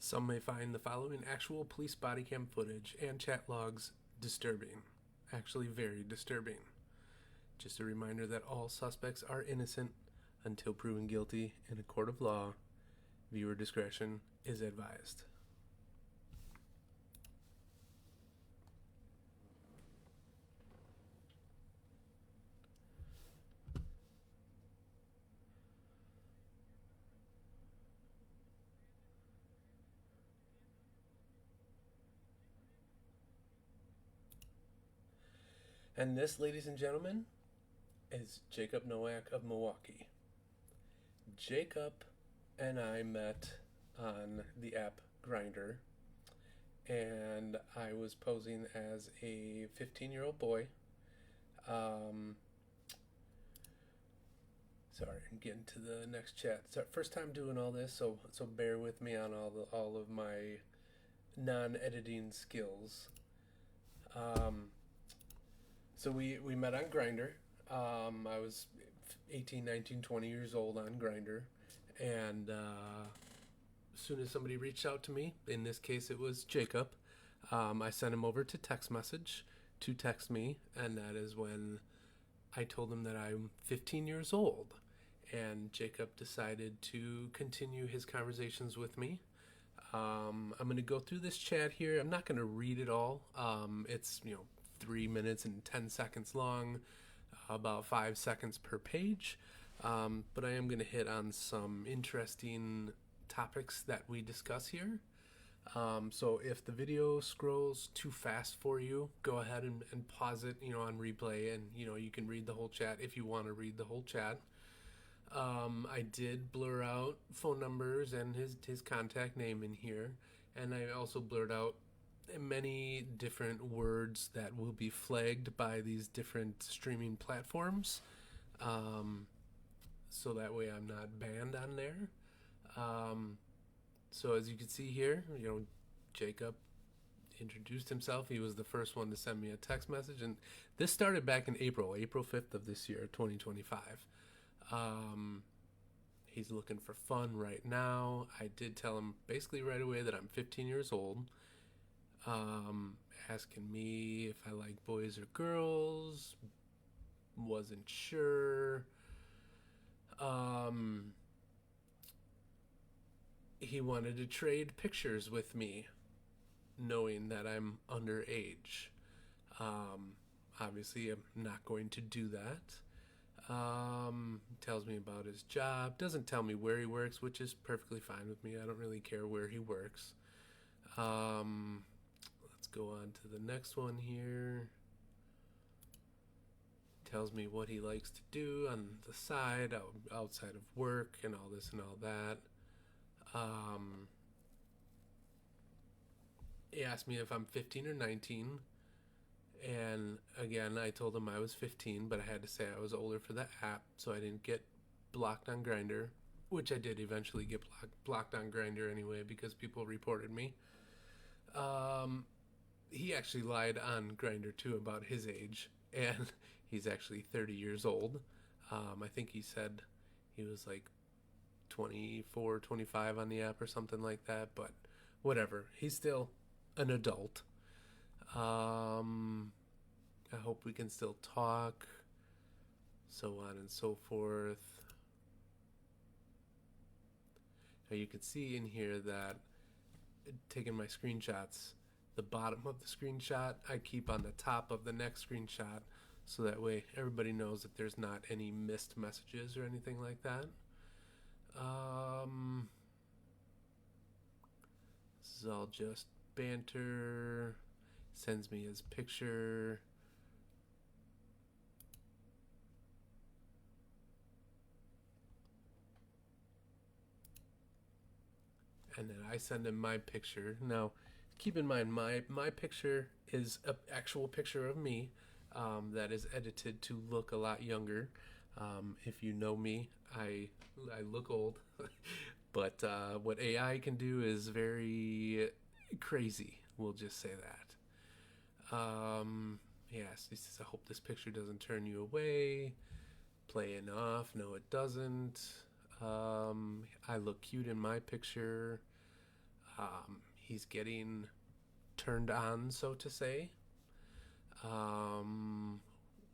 Some may find the following actual police body cam footage and chat logs disturbing. Actually, very disturbing. Just a reminder that all suspects are innocent until proven guilty in a court of law. Viewer discretion is advised. And this, ladies and gentlemen, is Jacob Nowak of Milwaukee. Jacob and I met on the app Grindr, and I was posing as a 15-year-old boy. Sorry, I'm getting to the next chat. It's our first time doing all this, so bear with me on all of my non-editing skills. So we met on Grindr. I was 18, 19, 20 years old on Grindr, and as soon as somebody reached out to me, in this case it was Jacob, I sent him over to text message to text me, and that is when I told him that I'm 15 years old, and Jacob decided to continue his conversations with me. I'm going to go through this chat here. I'm not going to read it all. It's 3 minutes and 10 seconds long, about 5 seconds per page. But I am going to hit on some interesting topics that we discuss here. So if the video scrolls too fast for you, go ahead and pause it, on replay, and you can read the whole chat if you want to read the whole chat. I did blur out phone numbers and his contact name in here, and I also blurred out many different words that will be flagged by these different streaming platforms, so that way I'm not banned on there. So as you can see here, Jacob introduced himself. He was the first one to send me a text message, and this started back in April 5th of this year, 2025. He's looking for fun right now. I did tell him basically right away that I'm 15 years old. Asking me if I like boys or girls. Wasn't sure. He wanted to trade pictures with me, knowing that I'm underage. Obviously, I'm not going to do that. Tells me about his job. Doesn't tell me where he works, which is perfectly fine with me. I don't really care where he works. Let's go on to the next one here. Tells me what he likes to do on the side, outside of work, and all this and all that. He asked me if I'm 15 or 19. And again, I told him I was 15, but I had to say I was older for the app, so I didn't get blocked on Grindr, which I did eventually get blocked on Grindr anyway because people reported me. He actually lied on Grindr too about his age, and he's actually 30 years old. I think he said he was like 24, 25 on the app or something like that, but whatever. He's still an adult. I hope we can still talk, so on and so forth. Now you can see in here that taking my screenshots, the bottom of the screenshot I keep on the top of the next screenshot, so that way everybody knows that there's not any missed messages or anything like that. This is all just banter. Sends me his picture. And then I send him my picture. Now, keep in mind, my picture is an actual picture of me that is edited to look a lot younger. If you know me, I look old. But what AI can do is very crazy. We'll just say that. Yes, he says, I hope this picture doesn't turn you away. Playing off. No, it doesn't. I look cute in my picture. He's getting turned on, so to say.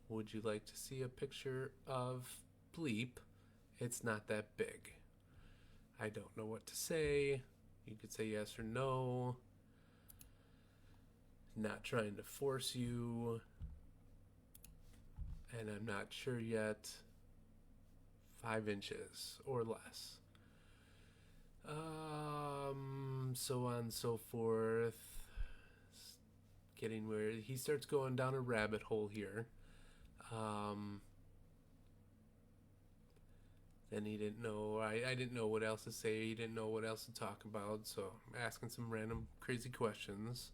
Would you like to see a picture of Bleep? It's not that big. I don't know what to say. You could say yes or no. Not trying to force you. And I'm not sure yet. 5 inches or less. So on and so forth. Getting where he starts going down a rabbit hole here. Then he didn't know. I didn't know what else to say. He didn't know what else to talk about. So I'm asking some random crazy questions.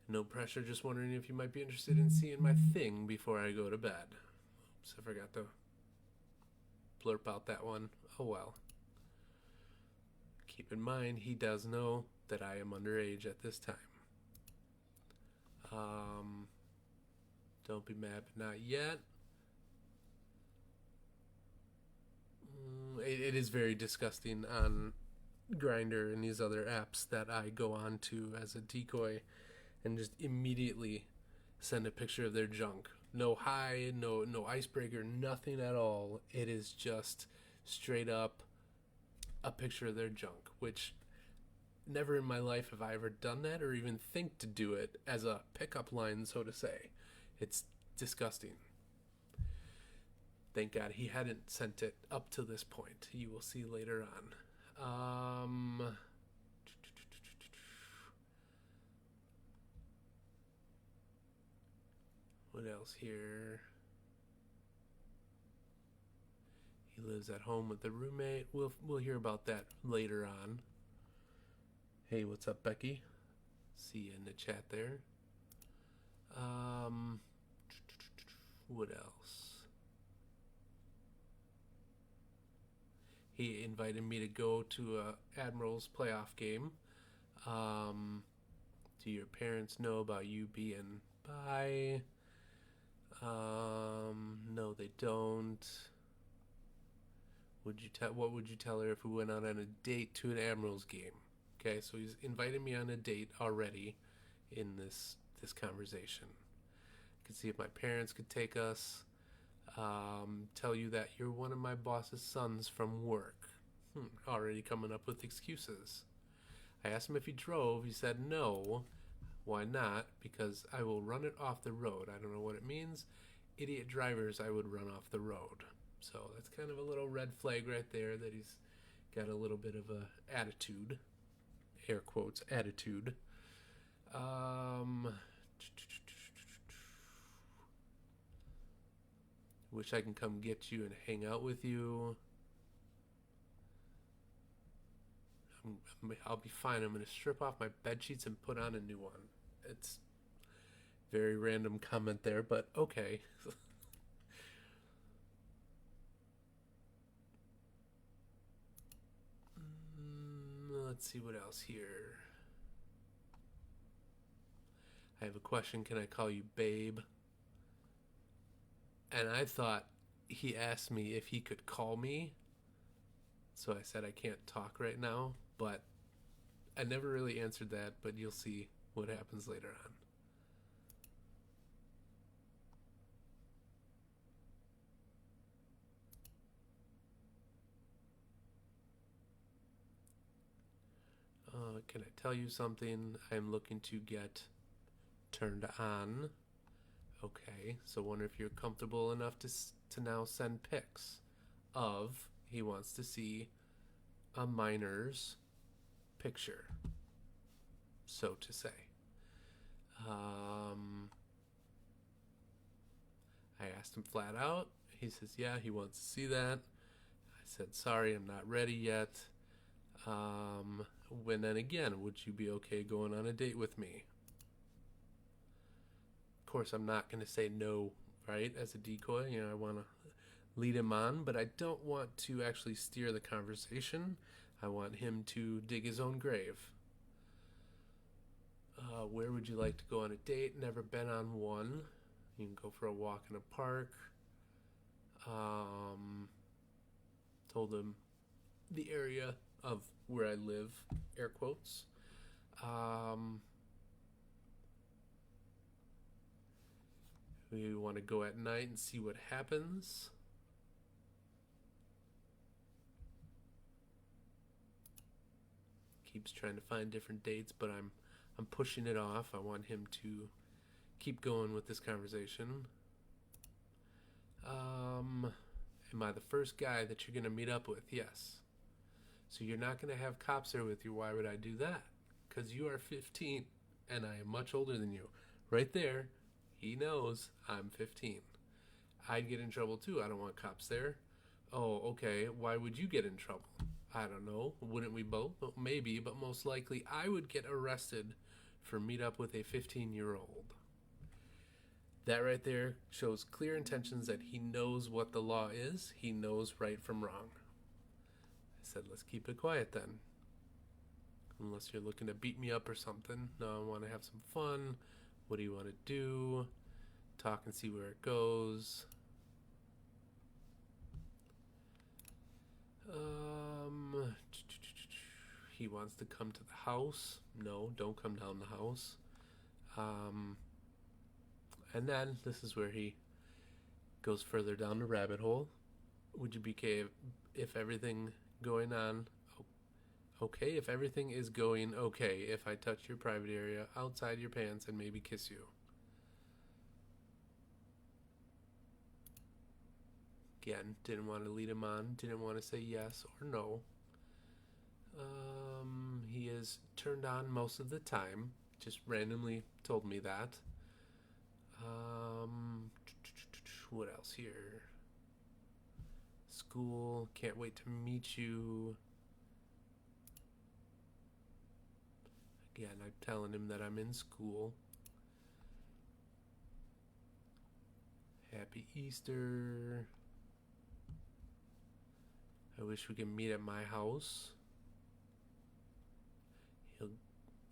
No pressure, just wondering if you might be interested in seeing my thing before I go to bed. Oops, I forgot to blurp out that one. Oh well. Keep in mind, he does know that I am underage at this time. Don't be mad, but not yet. It is very disgusting on Grindr and these other apps that I go on to as a decoy and just immediately send a picture of their junk. No hi, no icebreaker, nothing at all. It is just straight up a picture of their junk, which never in my life have I ever done that or even think to do it as a pickup line, so to say. It's disgusting. Thank God he hadn't sent it up to this point. You will see later on. What else here? He lives at home with the roommate. We'll hear about that later on. Hey, what's up, Becky? See you in the chat there. What else? He invited me to go to a Admirals playoff game. Do your parents know about you being bi? No, they don't. What would you tell her if we went out on a date to an Admirals game? Okay, so he's invited me on a date already in this conversation. I could see if my parents could take us. Tell you that you're one of my boss's sons from work. Already coming up with excuses. I asked him if he drove. He said no. Why not? Because I will run it off the road. I don't know what it means. Idiot drivers, I would run off the road. So that's kind of a little red flag right there that he's got a little bit of a attitude. Air quotes, attitude. Wish I can come get you and hang out with you. I'll be fine. I'm going to strip off my bed sheets and put on a new one. It's very random comment there, but okay. Let's see what else here. I have a question. Can I call you babe? And I thought he asked me if he could call me. So I said I can't talk right now, but I never really answered that, but you'll see what happens later on. Can I tell you something? I'm looking to get turned on. Okay, so wonder if you're comfortable enough to now send pics of, he wants to see a minor's picture, so to say. I asked him flat out. He says, yeah, he wants to see that. I said, sorry, I'm not ready yet. When then again, would you be okay going on a date with me? Of course, I'm not going to say no, right? As a decoy, I want to lead him on, but I don't want to actually steer the conversation. I want him to dig his own grave. Where would you like to go on a date? Never been on one. You can go for a walk in a park. Told him the area of where I live, air quotes. We want to go at night and see what happens. Keeps trying to find different dates, but I'm pushing it off. I want him to keep going with this conversation. Am I the first guy that you're going to meet up with? Yes. So you're not going to have cops there with you. Why would I do that? Because you are 15 and I am much older than you. Right there, he knows I'm 15. I'd get in trouble too. I don't want cops there. Oh, okay. Why would you get in trouble? I don't know. Wouldn't we both? Well, maybe, but most likely I would get arrested for meet up with a 15-year-old. That right there shows clear intentions that he knows what the law is. He knows right from wrong. I said, let's keep it quiet then. Unless you're looking to beat me up or something. No, I want to have some fun. What do you want to do? Talk and see where it goes. He wants to come to the house. No, don't come down the house. And then this is where he goes further down the rabbit hole. Would you be okay if everything going on okay? If everything is going okay, if I touch your private area outside your pants and maybe kiss you. Again, didn't want to lead him on. Didn't want to say yes or no. He is turned on most of the time. Just randomly told me that. What else here? School. Can't wait to meet you. Again, I'm telling him that I'm in school. Happy Easter. I wish we could meet at my house.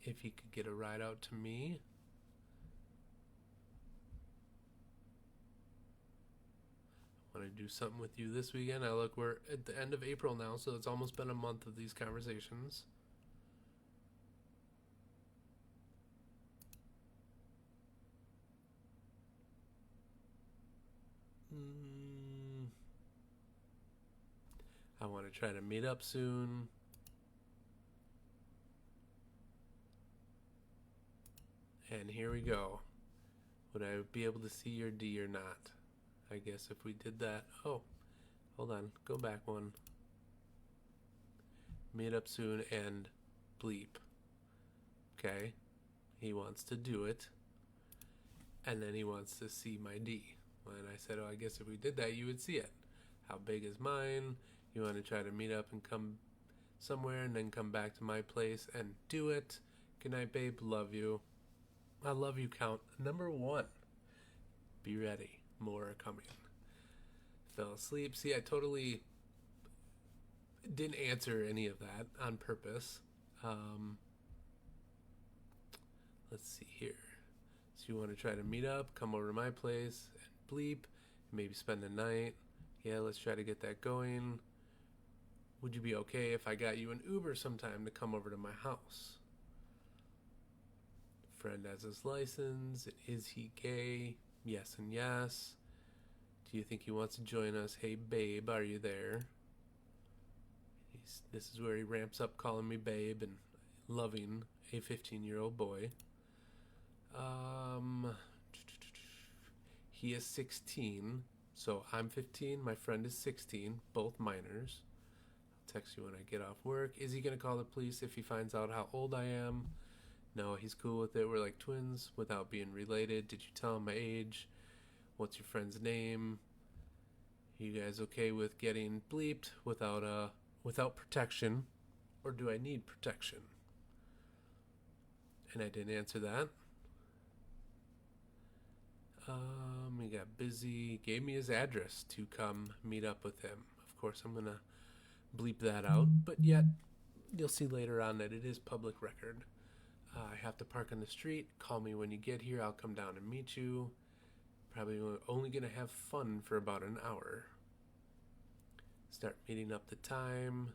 If he could get a ride out to me. I want to do something with you this weekend. Look, we're at the end of April now, so it's almost been a month of these conversations. I want to try to meet up soon. And here we go. Would I be able to see your D or not? I guess if we did that. Oh, hold on. Go back one. Meet up soon and bleep. Okay. He wants to do it. And then he wants to see my D. And I said, oh, I guess if we did that, you would see it. How big is mine? You want to try to meet up and come somewhere and then come back to my place and do it. Good night, babe. Love you. I love you count number 1. Be ready. More are coming. Fell asleep. See, I totally didn't answer any of that on purpose. Let's see here. So you want to try to meet up, come over to my place, and bleep, maybe spend the night. Yeah, let's try to get that going. Would you be okay if I got you an Uber sometime to come over to my house? Friend has his license. Is he gay? Yes and yes. Do you think he wants to join us? Hey, babe, are you there? This is where he ramps up calling me babe and loving a 15-year-old boy. He is 16, so I'm 15. My friend is 16, both minors. I'll text you when I get off work. Is he going to call the police if he finds out how old I am? No, he's cool with it. We're like twins without being related. Did you tell him my age? What's your friend's name? Are you guys okay with getting bleeped without protection? Or do I need protection? And I didn't answer that. He got busy. Gave me his address to come meet up with him. Of course, I'm going to bleep that out. But yet, you'll see later on that it is public record. I have to park on the street. Call me when you get here. I'll come down and meet you. Probably only going to have fun for about an hour. Start meeting up the time.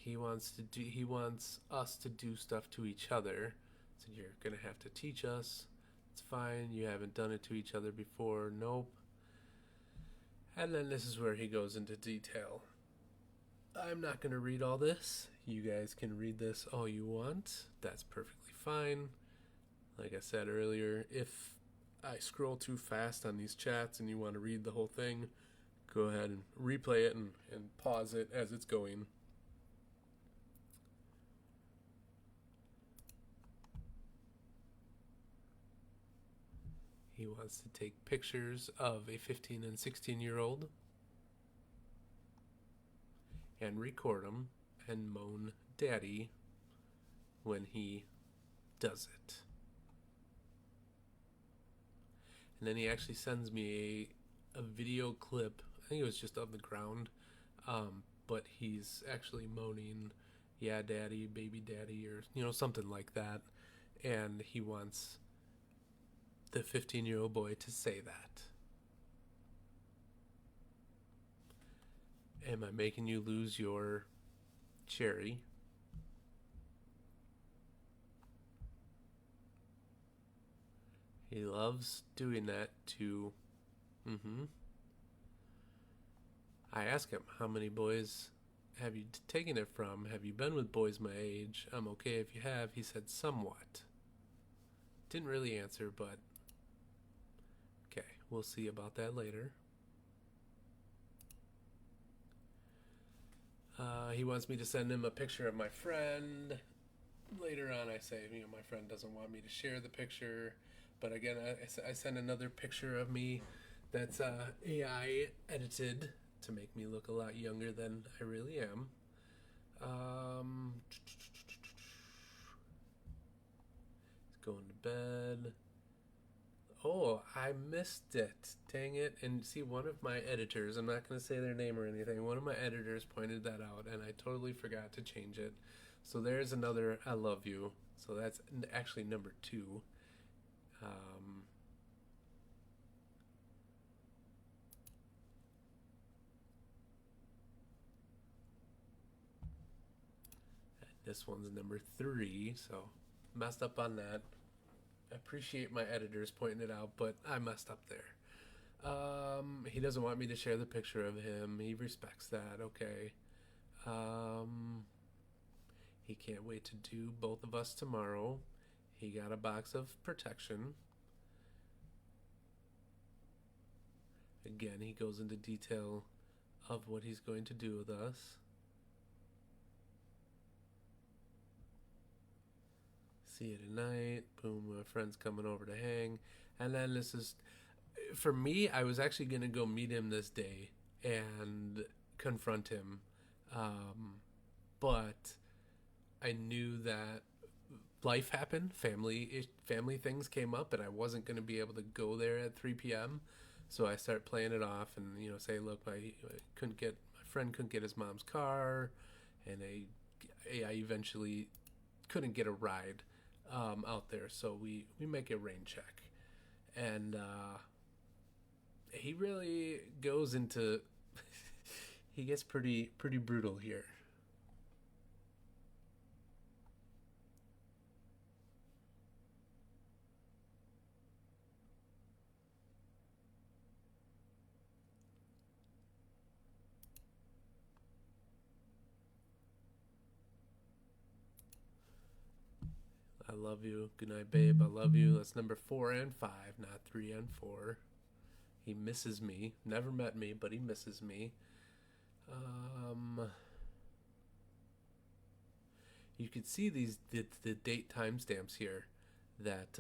He wants us to do stuff to each other. So you're gonna have to teach us. It's fine. You haven't done it to each other before. Nope. And then this is where he goes into detail. I'm not gonna read all this. You guys can read this all you want. That's perfectly fine. Like I said earlier, if I scroll too fast on these chats and you want to read the whole thing, go ahead and replay it and pause it as it's going. He wants to take pictures of a 15 and 16-year-old and record them and moan daddy when he does it. And then he actually sends me a video clip. I think it was just of the ground, but he's actually moaning, "Yeah, daddy, baby daddy," or something like that. And he wants the 15-year-old boy to say that. Am I making you lose your cherry? He loves doing that to. I ask him, how many boys have you taken it from? Have you been with boys my age? I'm okay if you have. He said somewhat. Didn't really answer, but okay, we'll see about that later. He wants me to send him a picture of my friend. Later on, I say, my friend doesn't want me to share the picture. But again, I send another picture of me that's AI edited to make me look a lot younger than I really am. He's going to bed. Oh, I missed it. Dang it. And see, one of my editors, I'm not going to say their name or anything, one of my editors pointed that out, and I totally forgot to change it. So there's another I love you. So that's actually number 2. This one's number 3, so messed up on that. I appreciate my editors pointing it out, but I messed up there. He doesn't want me to share the picture of him. He respects that. Okay. He can't wait to do both of us tomorrow. He got a box of protection. Again, he goes into detail of what he's going to do with us. See you tonight. Boom, my friend's coming over to hang. And then this is, for me, I was actually going to go meet him this day and confront him. But I knew that life happened, family things came up, and I wasn't going to be able to go there at 3 p.m. So I started playing it off and say, look, my friend couldn't get his mom's car, and I eventually couldn't get a ride out there, so we make a rain check, and he really goes into he gets pretty brutal here. I love you. Good night, babe. I love you. That's number 4 and 5, not 3 and 4. He misses me. Never met me, but he misses me. You could see the date timestamps here that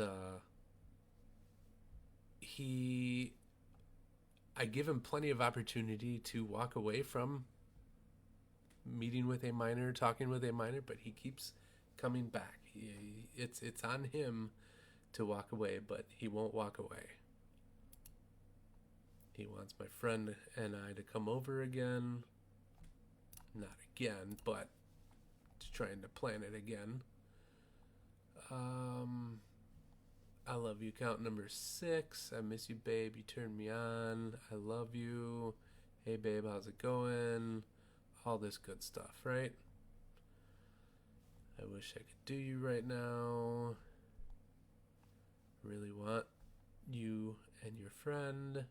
I give him plenty of opportunity to walk away from meeting with a minor, talking with a minor, but he keeps coming back. It's on him to walk away, but he won't walk away. He wants my friend and I to come over again. Not again, but trying to plan it again. I love you. Count number 6. I miss you, babe. You turned me on. I love you. Hey, babe, how's it going? All this good stuff, right? I wish I could do you right now. Really want you and your friend.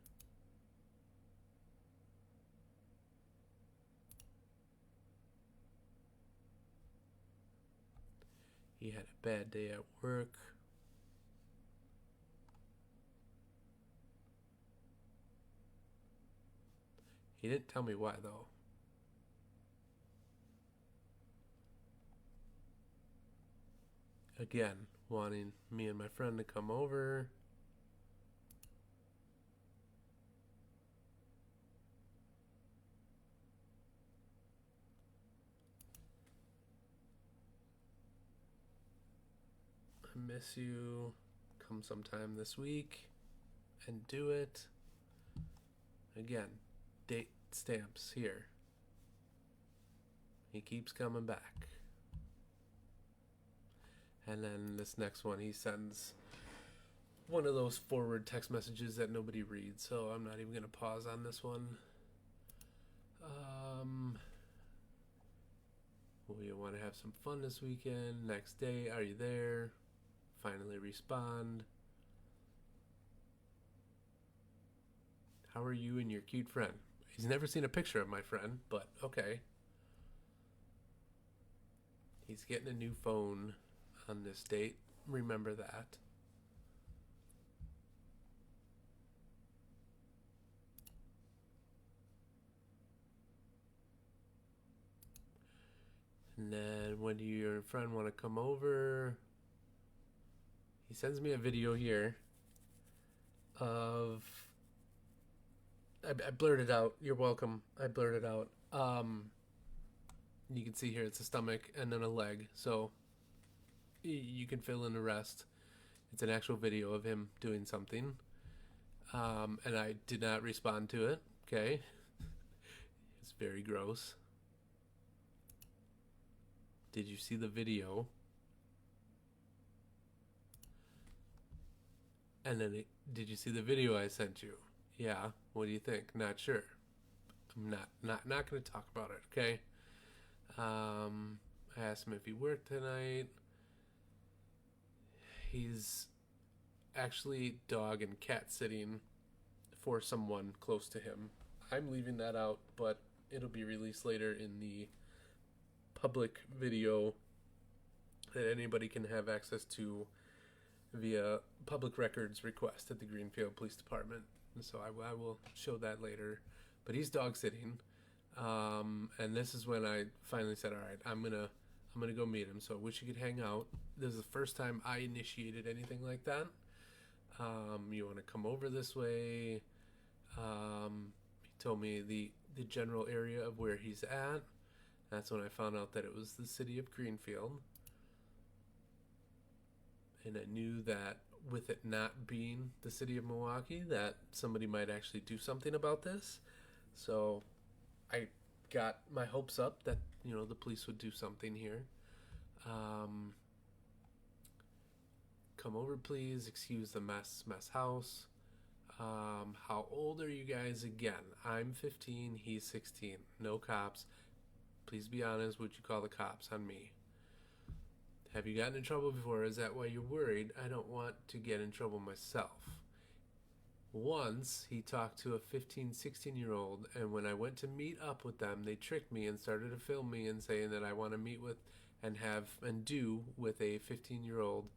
He had a bad day at work. He didn't tell me why, though. Again, wanting me and my friend to come over. I miss you. Come sometime this week and do it. Again, date stamps here. He keeps coming back. And then this next one, he sends one of those forward text messages that nobody reads, so I'm not even going to pause on this one. We want to have some fun this weekend. Next day, are you there? Finally respond. How are you and your cute friend? He's never seen a picture of my friend, but okay. He's getting a new phone on this date. Remember that. And then when do your friend want to come over? He sends me a video here of... I blurted out. You're welcome. I blurted out. You can see here it's a stomach and then a leg. So you can fill in the rest. It's an actual video of him doing something. And I did not respond to it. Okay. It's very gross. Did you see the video? And then did you see the video I sent you? Yeah. What do you think? Not sure. I'm not going to talk about it. Okay. I asked him if he worked tonight. He's actually dog and cat sitting for someone close to him. I'm leaving that out, but it'll be released later in the public video that anybody can have access to via public records request at the Greenfield Police Department. And so I will show that later. But he's dog sitting, and this is when I finally said, "All right, I'm gonna go meet him." So I wish you could hang out. This is the first time I initiated anything like that. You want to come over this way? He told me the general area of where he's at. That's when I found out that it was the city of Greenfield. And I knew that with it not being the city of Milwaukee, that somebody might actually do something about this. So I got my hopes up that, the police would do something here. Come over, please. Excuse the mess house. How old are you guys again? I'm 15, he's 16. No cops. Please be honest, would you call the cops on me? Have you gotten in trouble before? Is that why you're worried? I don't want to get in trouble myself. Once, he talked to a 15, 16-year-old, and when I went to meet up with them, they tricked me and started to film me and saying that I want to meet with and do with a 15-year-old,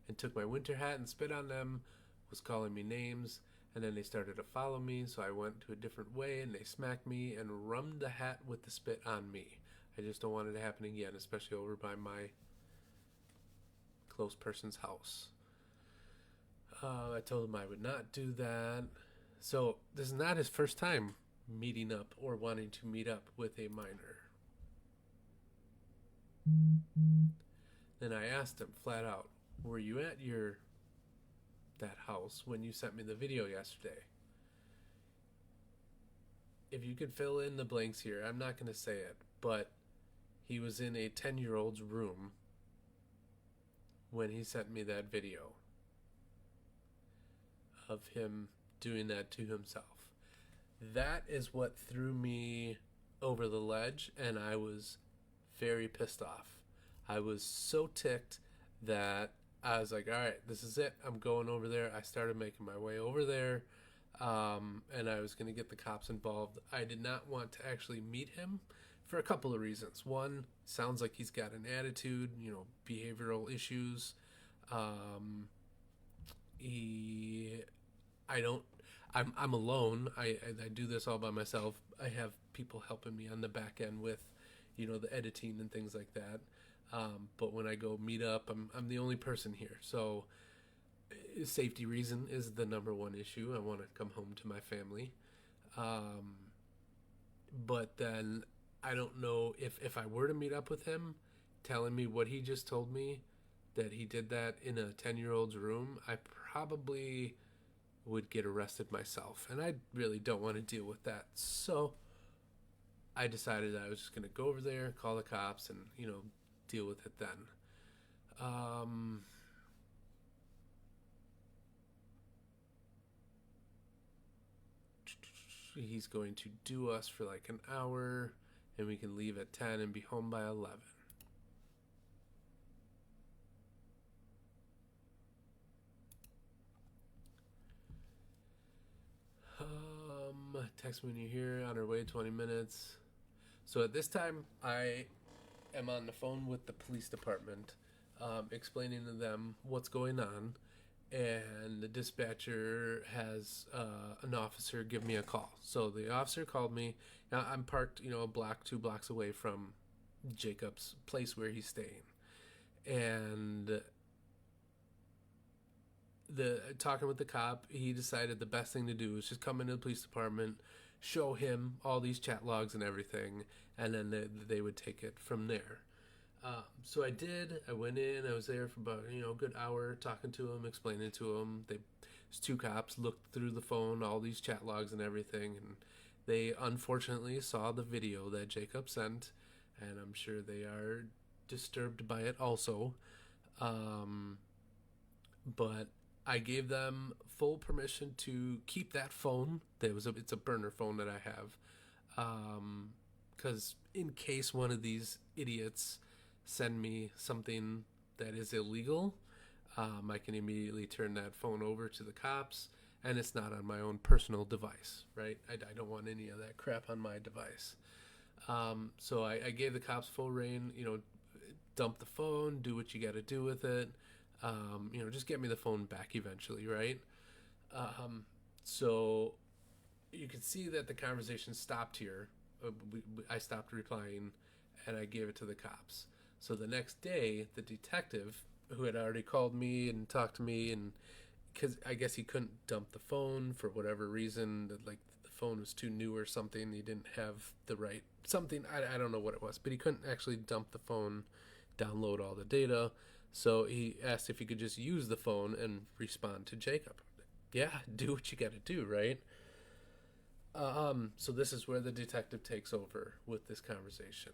and took my winter hat and spit on them, was calling me names, and then they started to follow me, so I went to a different way, and they smacked me and rummed the hat with the spit on me. I just don't want it to happen again, especially over by my close person's house. I told him I would not do that. So this is not his first time meeting up or wanting to meet up with a minor. Then I asked him flat out, were you at that house when you sent me the video yesterday? If you could fill in the blanks here, I'm not going to say it, but he was in a 10-year-old's room when he sent me that video of him doing that to himself. That is what threw me over the ledge, and I was very pissed off. I was so ticked that I was like, all right, this is it. I'm going over there. I started making my way over there, and I was going to get the cops involved. I did not want to actually meet him for a couple of reasons. One, sounds like he's got an attitude, behavioral issues. Um, he, I don't, I'm alone. I do this all by myself. I have people helping me on the back end with, the editing and things like that. But when I go meet up, I'm the only person here. So safety reason is the number one issue. I want to come home to my family. Um, but then I don't know if I were to meet up with him, telling me what he just told me, that he did that in a 10-year-old's room, I probably would get arrested myself. And I really don't want to deal with that. So I decided I was just going to go over there, call the cops, and, deal with it then. Um, he's going to do us for like an hour, and we can leave at 10 and be home by 11. Text me when you're here. On our way, 20 minutes. So at this time, I am on the phone with the police department, explaining to them what's going on, and the dispatcher has an officer give me a call. So the officer called me. Now I'm parked, a block, 2 blocks away from Jacob's place where he's staying, and the talking with the cop, he decided the best thing to do was just come into the police department, show him all these chat logs and everything, and then they would take it from there. So I did. I went in. I was there for about a good hour talking to him, explaining to him. There's 2 cops looked through the phone, all these chat logs and everything, and they unfortunately saw the video that Jacob sent, and I'm sure they are disturbed by it also. But I gave them full permission to keep that phone. It's a burner phone that I have, because in case one of these idiots send me something that is illegal, I can immediately turn that phone over to the cops, and it's not on my own personal device, right? I don't want any of that crap on my device. So I gave the cops full reign. Dump the phone, do what you got to do with it. Just get me the phone back eventually, right? So you can see that the conversation stopped here. I stopped replying, and I gave it to the cops. So the next day, the detective, who had already called me and talked to me, and because I guess he couldn't dump the phone for whatever reason, that like the phone was too new or something, he didn't have the right something. I don't know what it was, but he couldn't actually dump the phone, download all the data. So he asked if he could just use the phone and respond to Jacob. Yeah, do what you got to do, right? So this is where the detective takes over with this conversation.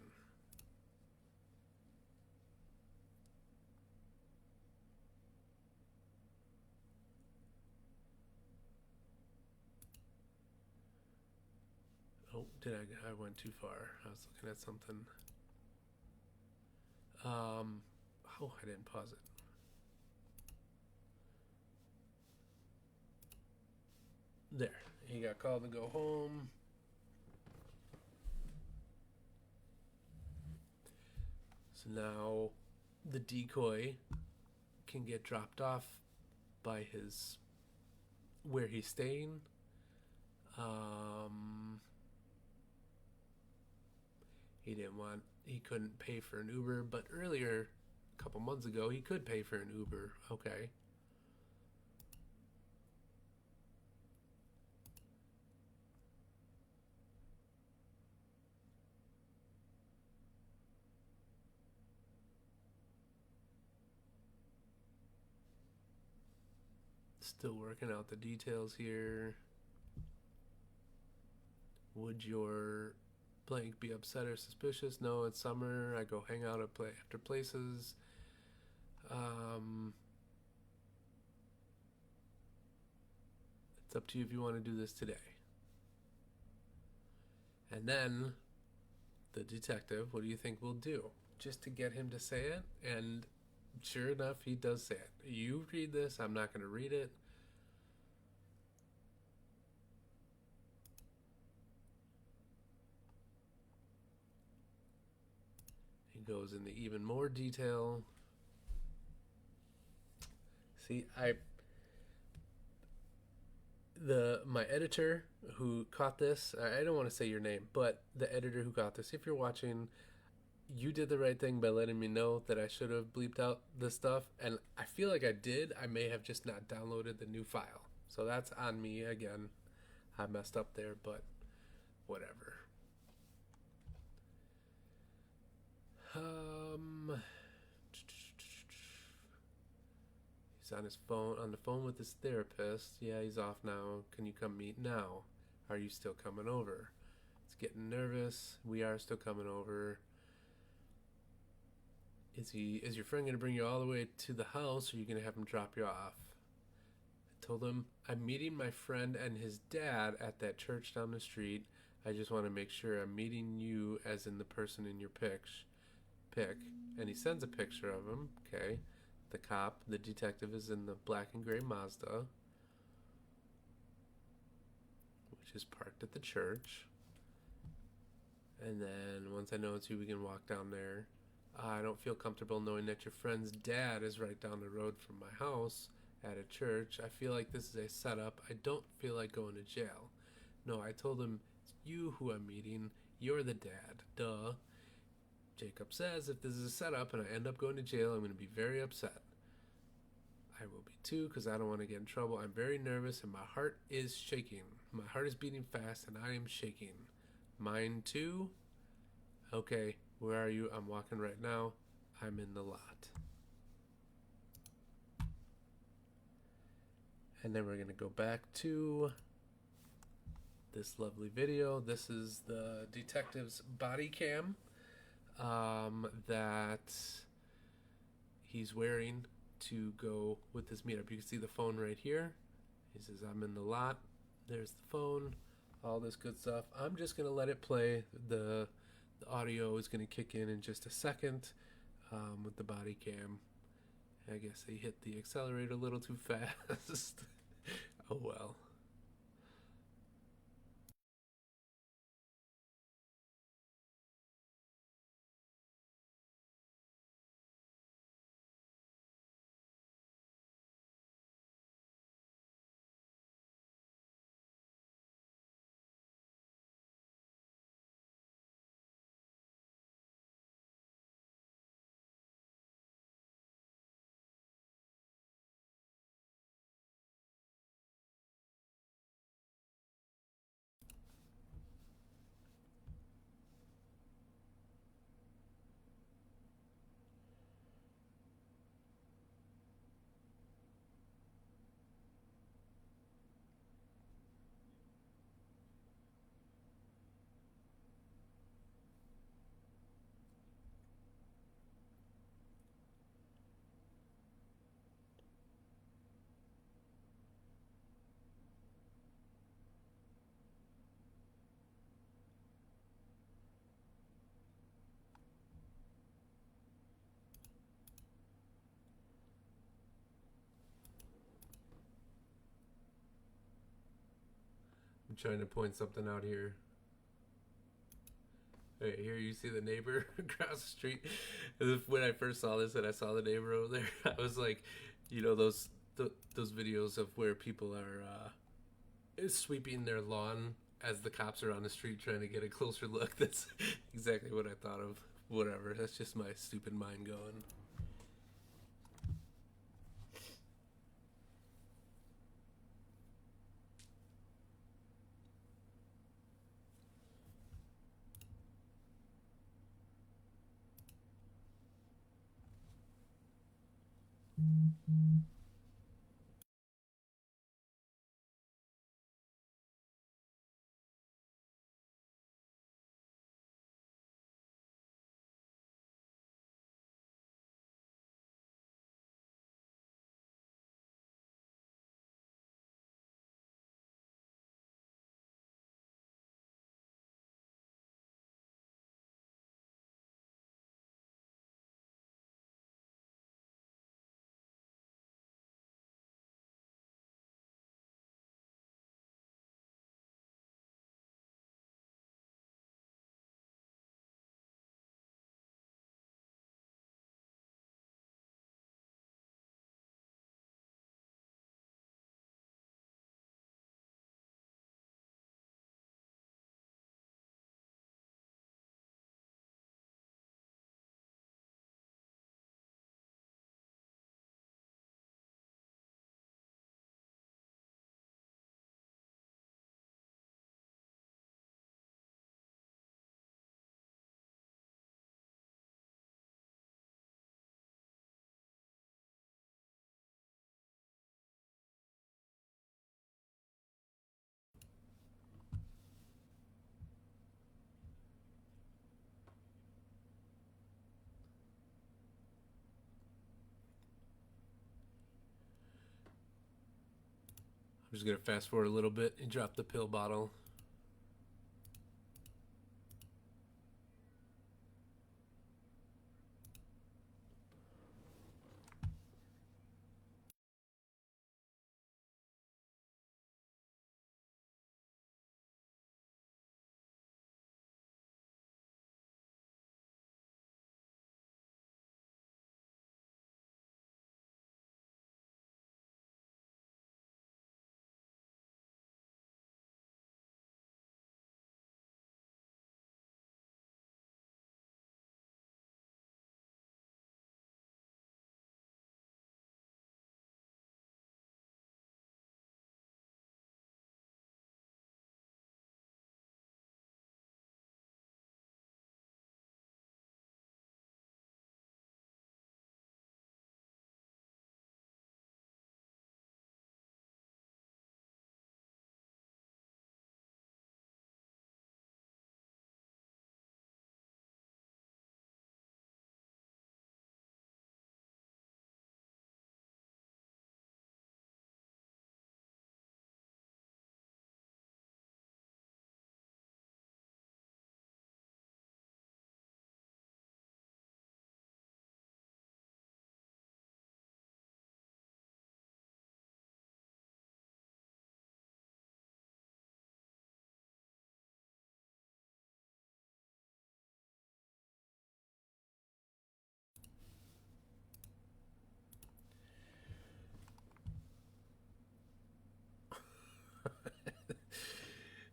Oh, I went too far. I was looking at something. I didn't pause it. There. He got called to go home. So now the decoy can get dropped off by where he's staying. He couldn't pay for an Uber, but earlier, a couple months ago, he could pay for an Uber. Okay. Still working out the details here. Would your blank be upset or suspicious? No, it's summer. I go hang out after places. It's up to you if you want to do this today. And then the detective, what do you think we'll do? Just to get him to say it? And sure enough, he does say it. You read this, I'm not going to read it. He goes into even more detail. See, my editor who caught this, I don't want to say your name, but the editor who caught this, if you're watching, you did the right thing by letting me know that I should have bleeped out this stuff, and I feel like I did. I may have just not downloaded the new file. So that's on me again. I messed up there, but whatever. He's on his phone, on the phone with his therapist. Yeah, he's off now. Can you come meet now? Are you still coming over? It's getting nervous. We are still coming over. Is your friend gonna bring you all the way to the house, or are you gonna have him drop you off? I told him I'm meeting my friend and his dad at that church down the street. I just want to make sure I'm meeting you, as in the person in your pic. And he sends a picture of him. Okay, the detective is in the black and gray Mazda, which is parked at the church. And then once I know it's you, we can walk down there. I don't feel comfortable knowing that your friend's dad is right down the road from my house at a church. I feel like this is a setup. I don't feel like going to jail. No, I told him, it's you who I'm meeting. You're the dad. Duh. Jacob says, if this is a setup and I end up going to jail, I'm going to be very upset. I will be too, because I don't want to get in trouble. I'm very nervous and my heart is shaking. My heart is beating fast and I am shaking. Mine too? Okay, where are you? I'm walking right now. I'm in the lot. And then we're going to go back to this lovely video. This is the detective's body cam that he's wearing to go with this meetup. You can see the phone right here. He says, I'm in the lot. There's the phone, all this good stuff. I'm just going to let it play. The audio is going to kick in just a second with the body cam. I guess they hit the accelerator a little too fast. Oh well. I'm trying to point something out here. Right here, you see the neighbor across the street. When I first saw this and I saw the neighbor over there, I was like, those videos of where people are sweeping their lawn as the cops are on the street trying to get a closer look. That's exactly what I thought of. Whatever. That's just my stupid mind going. I'm just going to fast forward a little bit. He dropped the pill bottle.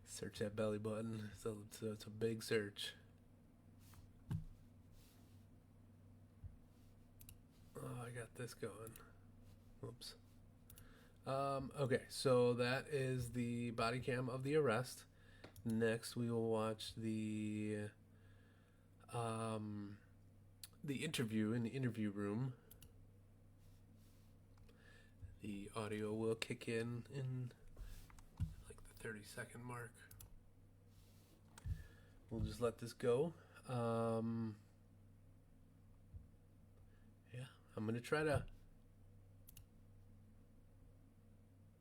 Search that belly button. So it's a big search. Oh, I got this going. Whoops. Okay, so that is the body cam of the arrest. Next, we will watch the interview in the interview room. The audio will kick in like the 30-second mark. We'll just let this go. Yeah, I'm gonna try to.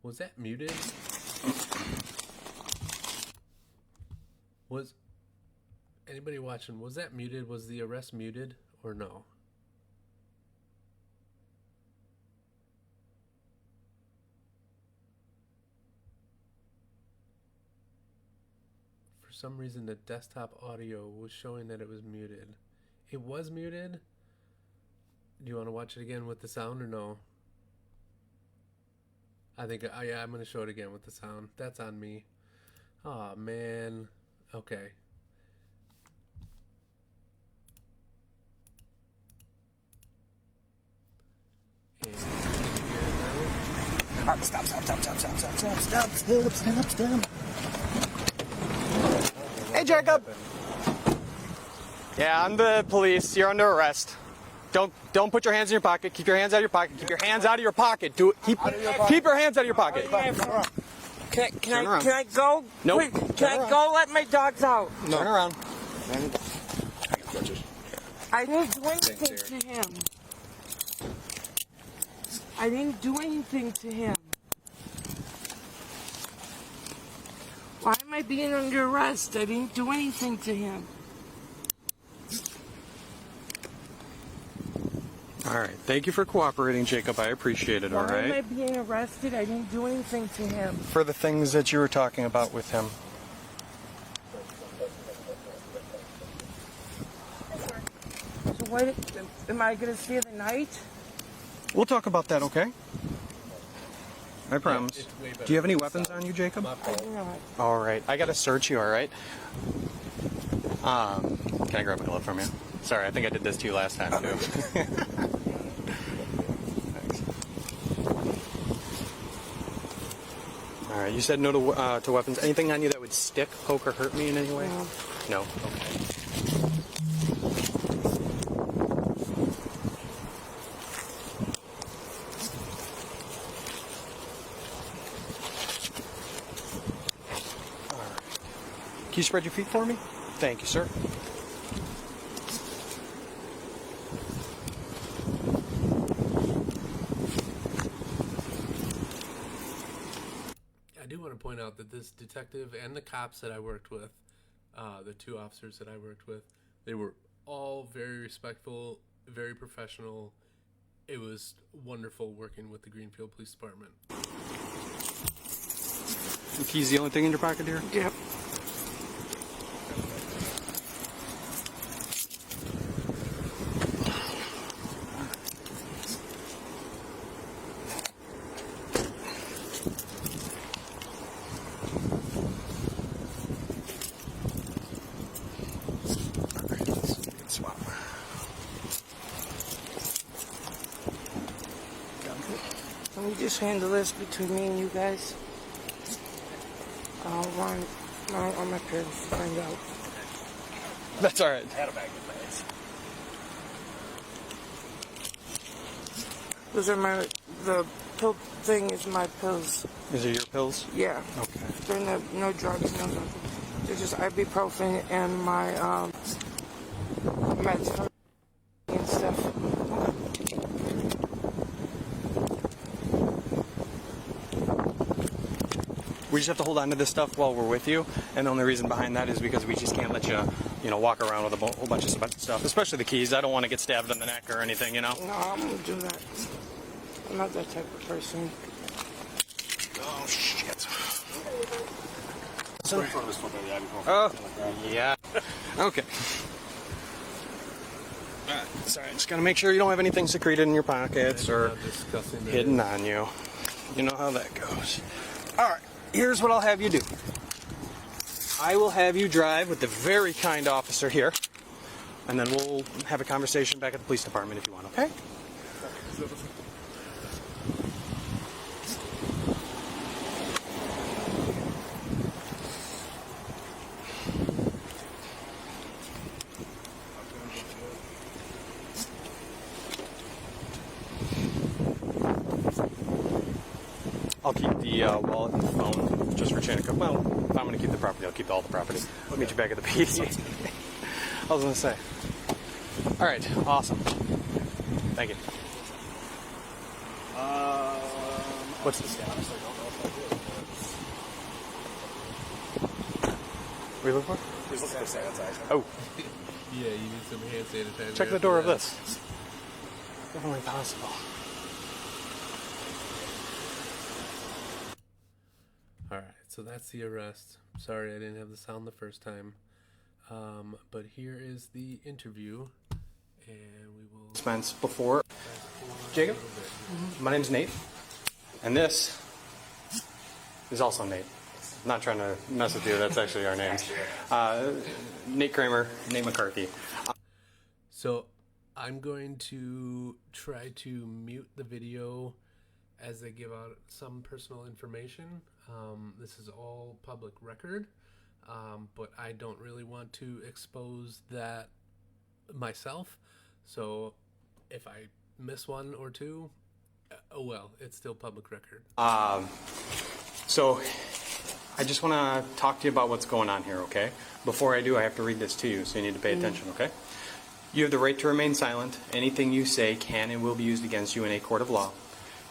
Was that muted? Was anybody watching? Was that muted? Was the arrest muted or no? For some reason, the desktop audio was showing that it was muted. It was muted. Do you want to watch it again with the sound or no? I think, yeah, I'm going to show it again with the sound. That's on me. Oh, man. Okay. And Stop. Hey, Jacob. Yeah, I'm the police. You're under arrest. Don't put your hands in your pocket. Keep your hands out of your pocket. Keep your hands out of your pocket. Do it. Keep your hands out of your pocket. Can I go? Nope. Quick, can I go let my dogs out? No. Turn around. I didn't do anything to him. I didn't do anything to him. Why am I being under arrest? I didn't do anything to him. All right. Thank you for cooperating, Jacob. I appreciate it, all Why am I right? being arrested? I didn't do anything to him. For the things that you were talking about with him. So what, am I going to stay the night? We'll talk about that, okay? I promise. Do you have any weapons on you, Jacob? I do not. All right. I got to search you, all right? Can I grab a glove from you? Sorry, I think I did this to you last time, too. Thanks. All right. You said no to weapons. Anything on you that would stick, poke, or hurt me in any way? No. No? Okay. Can you spread your feet for me? Thank you, sir. to point out that this detective and the cops that I worked with, the 2 officers that I worked with, they were all very respectful, very professional. It was wonderful working with the Greenfield Police Department. The key's the only thing in your pocket here? Yep. Swap. Can we just handle this between me and you guys? I'll run on my parents to find out. That's all right. I had a bag of bags. Those are the pill thing is my pills. These are your pills? Yeah. Okay. They're no drugs, no nothing. They're just ibuprofen and my meds and stuff. We just have to hold on to this stuff while we're with you, and the only reason behind that is because we just can't let you, walk around with a whole bunch of stuff, especially the keys. I don't want to get stabbed in the neck or anything, No, I'm gonna do that. I'm not that type of person. Oh, shit. So, front of this foot, yeah, Oh, yeah. Okay. Sorry, just gotta make sure you don't have anything secreted in your pockets or hidden on you. You know how that goes. All right, here's what I'll have you do. I will have you drive with the very kind officer here, and then we'll have a conversation back at the police department if you want, okay? I'll keep the wallet and the phone just for chain of custody. Well, if I'm going to keep the property, I'll keep all the property. I'll meet you back at the PC. I was going to say. All right, awesome. Thank you. What's this? honestly, I don't know if I do. What are you looking for? He's looking for sanitizer. Oh, Yeah, you need some hand sanitizer. check the door of this. Definitely possible. All right, so that's the arrest. Sorry I didn't have the sound the first time. But here is the interview, and we will... Spence, before. Jacob, my name's Nate, and this is also Nate. I'm not trying to mess with you, that's actually our names. Nate Kramer, Nate McCarthy. So I'm going to try to mute the video as they give out some personal information. This is all public record, but I don't really want to expose that myself. So if I miss one or two, oh well, it's still public record. So I just want to talk to you about what's going on here, okay? Before I do, I have to read this to you, so you need to pay attention, okay? You have the right to remain silent. Anything you say can and will be used against you in a court of law.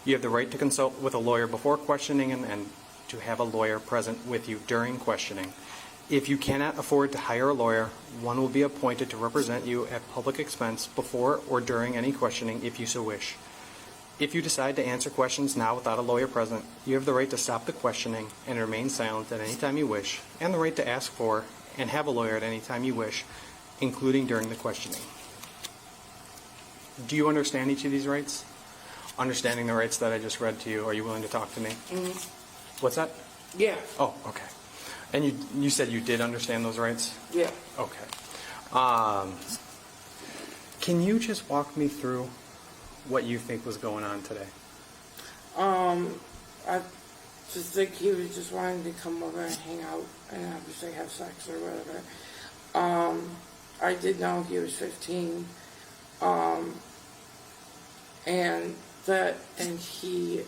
You have the right to consult with a lawyer before questioning and to have a lawyer present with you during questioning. If you cannot afford to hire a lawyer, one will be appointed to represent you at public expense before or during any questioning if you so wish. If you decide to answer questions now without a lawyer present, you have the right to stop the questioning and remain silent at any time you wish, and the right to ask for and have a lawyer at any time you wish, including during the questioning. Do you understand each of these rights? Understanding the rights that I just read to you, are you willing to talk to me? Mm-hmm. What's that? Yeah. Oh, okay. And you said you did understand those rights? Yeah. Okay. Can you just walk me through what you think was going on today? I just think he was just wanting to come over and hang out and obviously have sex or whatever. I did know he was 15. And he,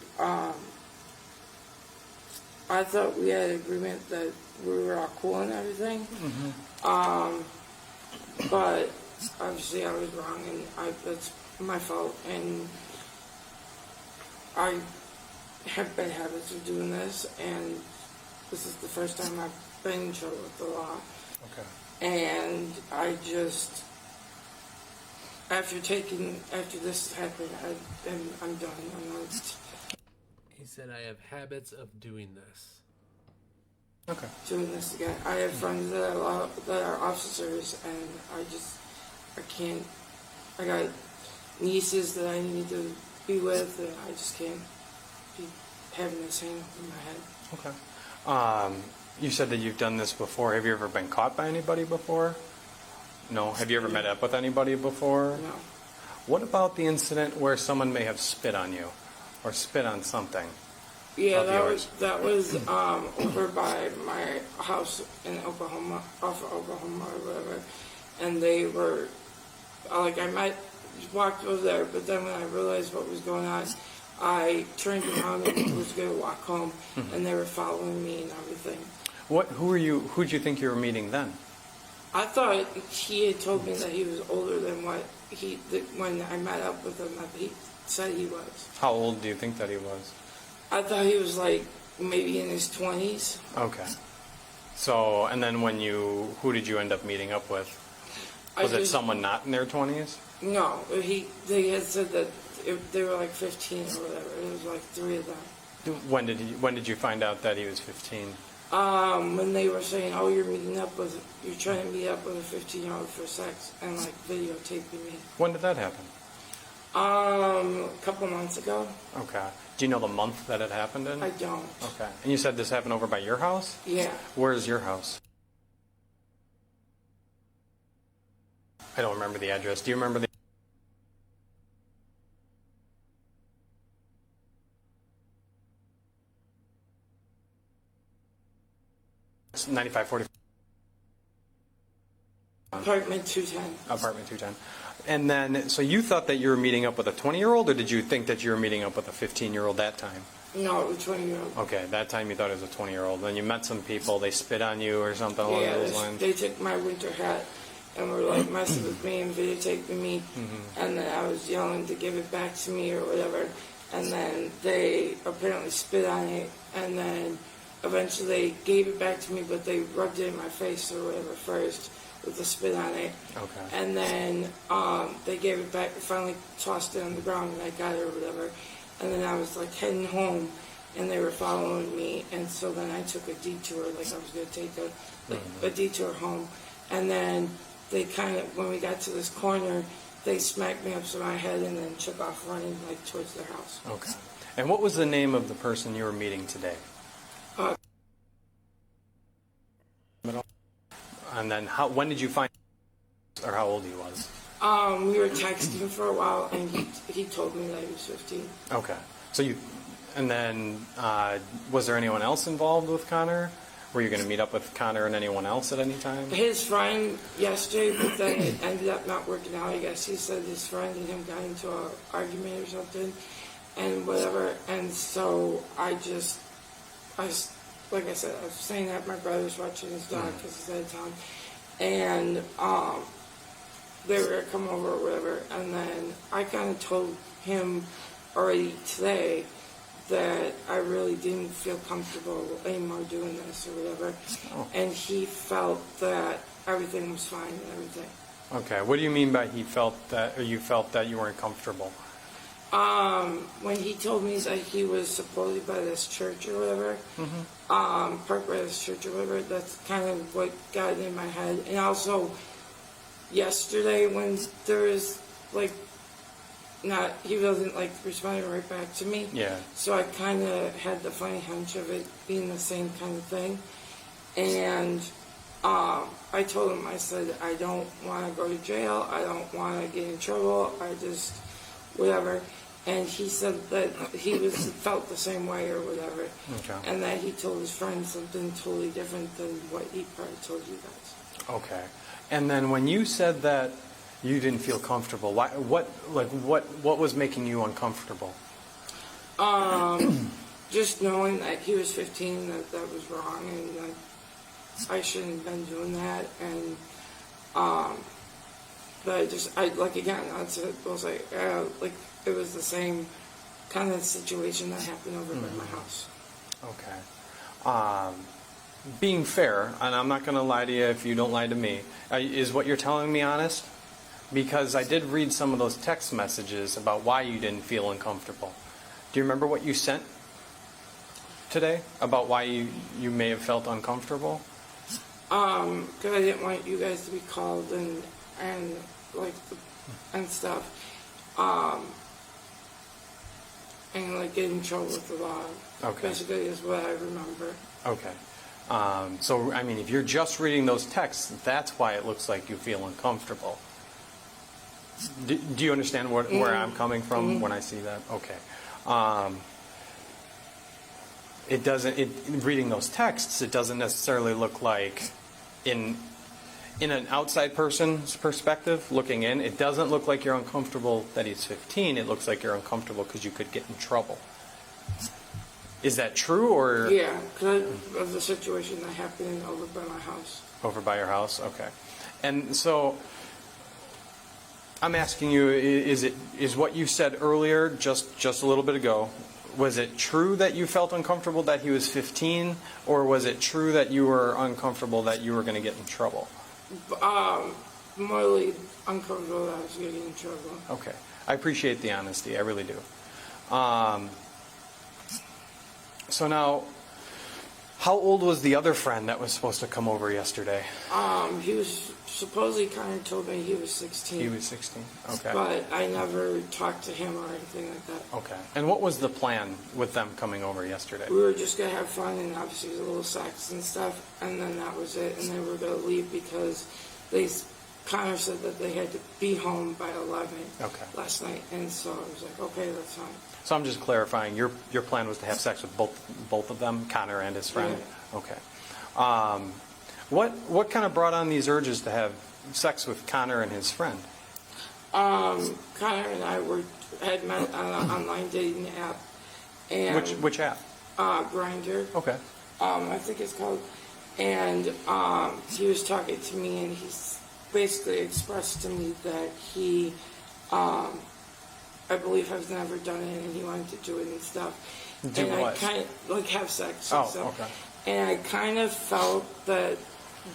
I thought we had an agreement that we were all cool and everything. Mm-hmm. But obviously I was wrong, and that's my fault, and I have bad habits of doing this, and this is the first time I've been in trouble with the law. Okay. And I just, after this happened, I'm done. I'm not He said, I have habits of doing this. Okay. doing this again. I have friends that are officers, and I can't, I got nieces that I need to be with, and I just can't be having this hang in my head. Okay. You said that you've done this before. Have you ever been caught by anybody before? No. Have you ever met up with anybody before? No. What about the incident where someone may have spit on you or spit on something? Yeah, Of yours. that was over by my house in Oklahoma, off of Oklahoma or whatever, and they were like walked over there, but then when I realized what was going on, I turned around and was going to walk home, and they were following me and everything. Who'd you think you were meeting then? I thought he had told me that he was older than what when I met up with him, that he said he was. How old do you think that he was? I thought he was like maybe in his 20s. Okay. So, and then who did you end up meeting up with? Was it someone not in their 20s? No, they had said that they were like 15 or whatever. It was like 3 of them. When did you find out that he was 15? When they were saying, "Oh, you're trying to meet up with a 15-year-old for sex," and like videotaping me. When did that happen? A couple months ago. Okay. Do you know the month that it happened in? I don't. Okay. And you said this happened over by your house? Yeah. Where's your house? I don't remember the address. Do you remember the... It's 9540 Apartment 210. apartment 210. And then, so you thought that you were meeting up with a 20-year-old, or did you think that you were meeting up with a 15-year-old that time? No, it was 20-year-old. Okay, that time you thought it was a 20-year-old. Then you met some people, they spit on you or something along those lines? They took my winter hat and were like messing with me and videotaping me, and then I was yelling to give it back to me or whatever, and then they apparently spit on it, and then eventually they gave it back to me, but they rubbed it in my face or whatever first with the spit on it. Okay. And then they gave it back, finally tossed it on the ground, and I got it or whatever. And then I was like heading home, and they were following me, and so then I took a detour, like I was going to take a detour home. And then they kind of, when we got to this corner, they smacked me upside my head and then took off running like towards their house. Okay. And what was the name of the person you were meeting today? And then when did you find, or how old he was? We were texting for a while, and he told me that he was 15. Okay. So and then was there anyone else involved with Connor? Were you going to meet up with Connor and anyone else at any time? His friend yesterday, but then it ended up not working out. I guess he said his friend and him got into an argument or something, and whatever. And so like I said, I was saying that my brother's watching his dog because he's out of town, and they were going to come over or whatever, and then I kind of told him already today that I really didn't feel comfortable anymore doing this or whatever, and he felt that everything was fine and everything. Okay. What do you mean by he felt that, or you felt that you weren't comfortable? When he told me that he was supposedly by this church or whatever, Park by this church or whatever, that's kind of what got in my head. And also, yesterday when there was, like, he wasn't, like, responding right back to me. Yeah. So I kind of had the funny hunch of it being the same kind of thing. And I told him, I said, I don't want to go to jail. I don't want to get in trouble. I just, whatever. And he said that he felt the same way or whatever. Okay. And that he told his friend something totally different than what he probably told you guys. Okay. And then when you said that you didn't feel comfortable, what was making you uncomfortable? Just knowing that he was 15, that was wrong, and that I shouldn't have been doing that, and but I like again, that's it. I was like it was the same kind of situation that happened over by my house. Okay. being fair, and I'm not going to lie to you if you don't lie to me, is what you're telling me honest? Because I did read some of those text messages about why you didn't feel uncomfortable. Do you remember what you sent today about why you may have felt uncomfortable? Because I didn't want you guys to be called and like and stuff, and like get in trouble with the law. Okay. Basically, is what I remember. Okay. So, I mean, if you're just reading those texts, that's why it looks like you feel uncomfortable. Do you understand where I'm coming from when I see that? Okay. It doesn't. Reading those texts, it doesn't necessarily look like, in an outside person's perspective, looking in, it doesn't look like you're uncomfortable that he's 15. It looks like you're uncomfortable because you could get in trouble. Is that true, or Yeah, because of the situation that happened over by my house. over by your house? Okay. And so, I'm asking you: is what you said earlier, just a little bit ago, was it true that you felt uncomfortable that he was 15, or was it true that you were uncomfortable that you were going to get in trouble? Morally uncomfortable that I was getting in trouble. Okay. I appreciate the honesty. I really do. So now, how old was the other friend that was supposed to come over yesterday? He was supposedly kind of told me he was 16. He was 16. Okay. But I never talked to him or anything like that. Okay. And what was the plan with them coming over yesterday? We were just going to have fun and obviously a little sex and stuff, and then that was it. And they were going to leave because they kind of said that they had to be home by 11 last night. And so I was like, okay, that's fine. So I'm just clarifying, your plan was to have sex with both of them, Connor and his friend? Yeah. Okay. What kind of brought on these urges to have sex with Connor and his friend? Connor and I had met on an online dating app. And Which app? Grindr. Okay. I think it's called. And he was talking to me, and he's basically expressed to me that he, I believe, has never done it, and he wanted to do it and stuff. Do and what? I kind of like have sex. Oh, and stuff. okay. And I kind of felt that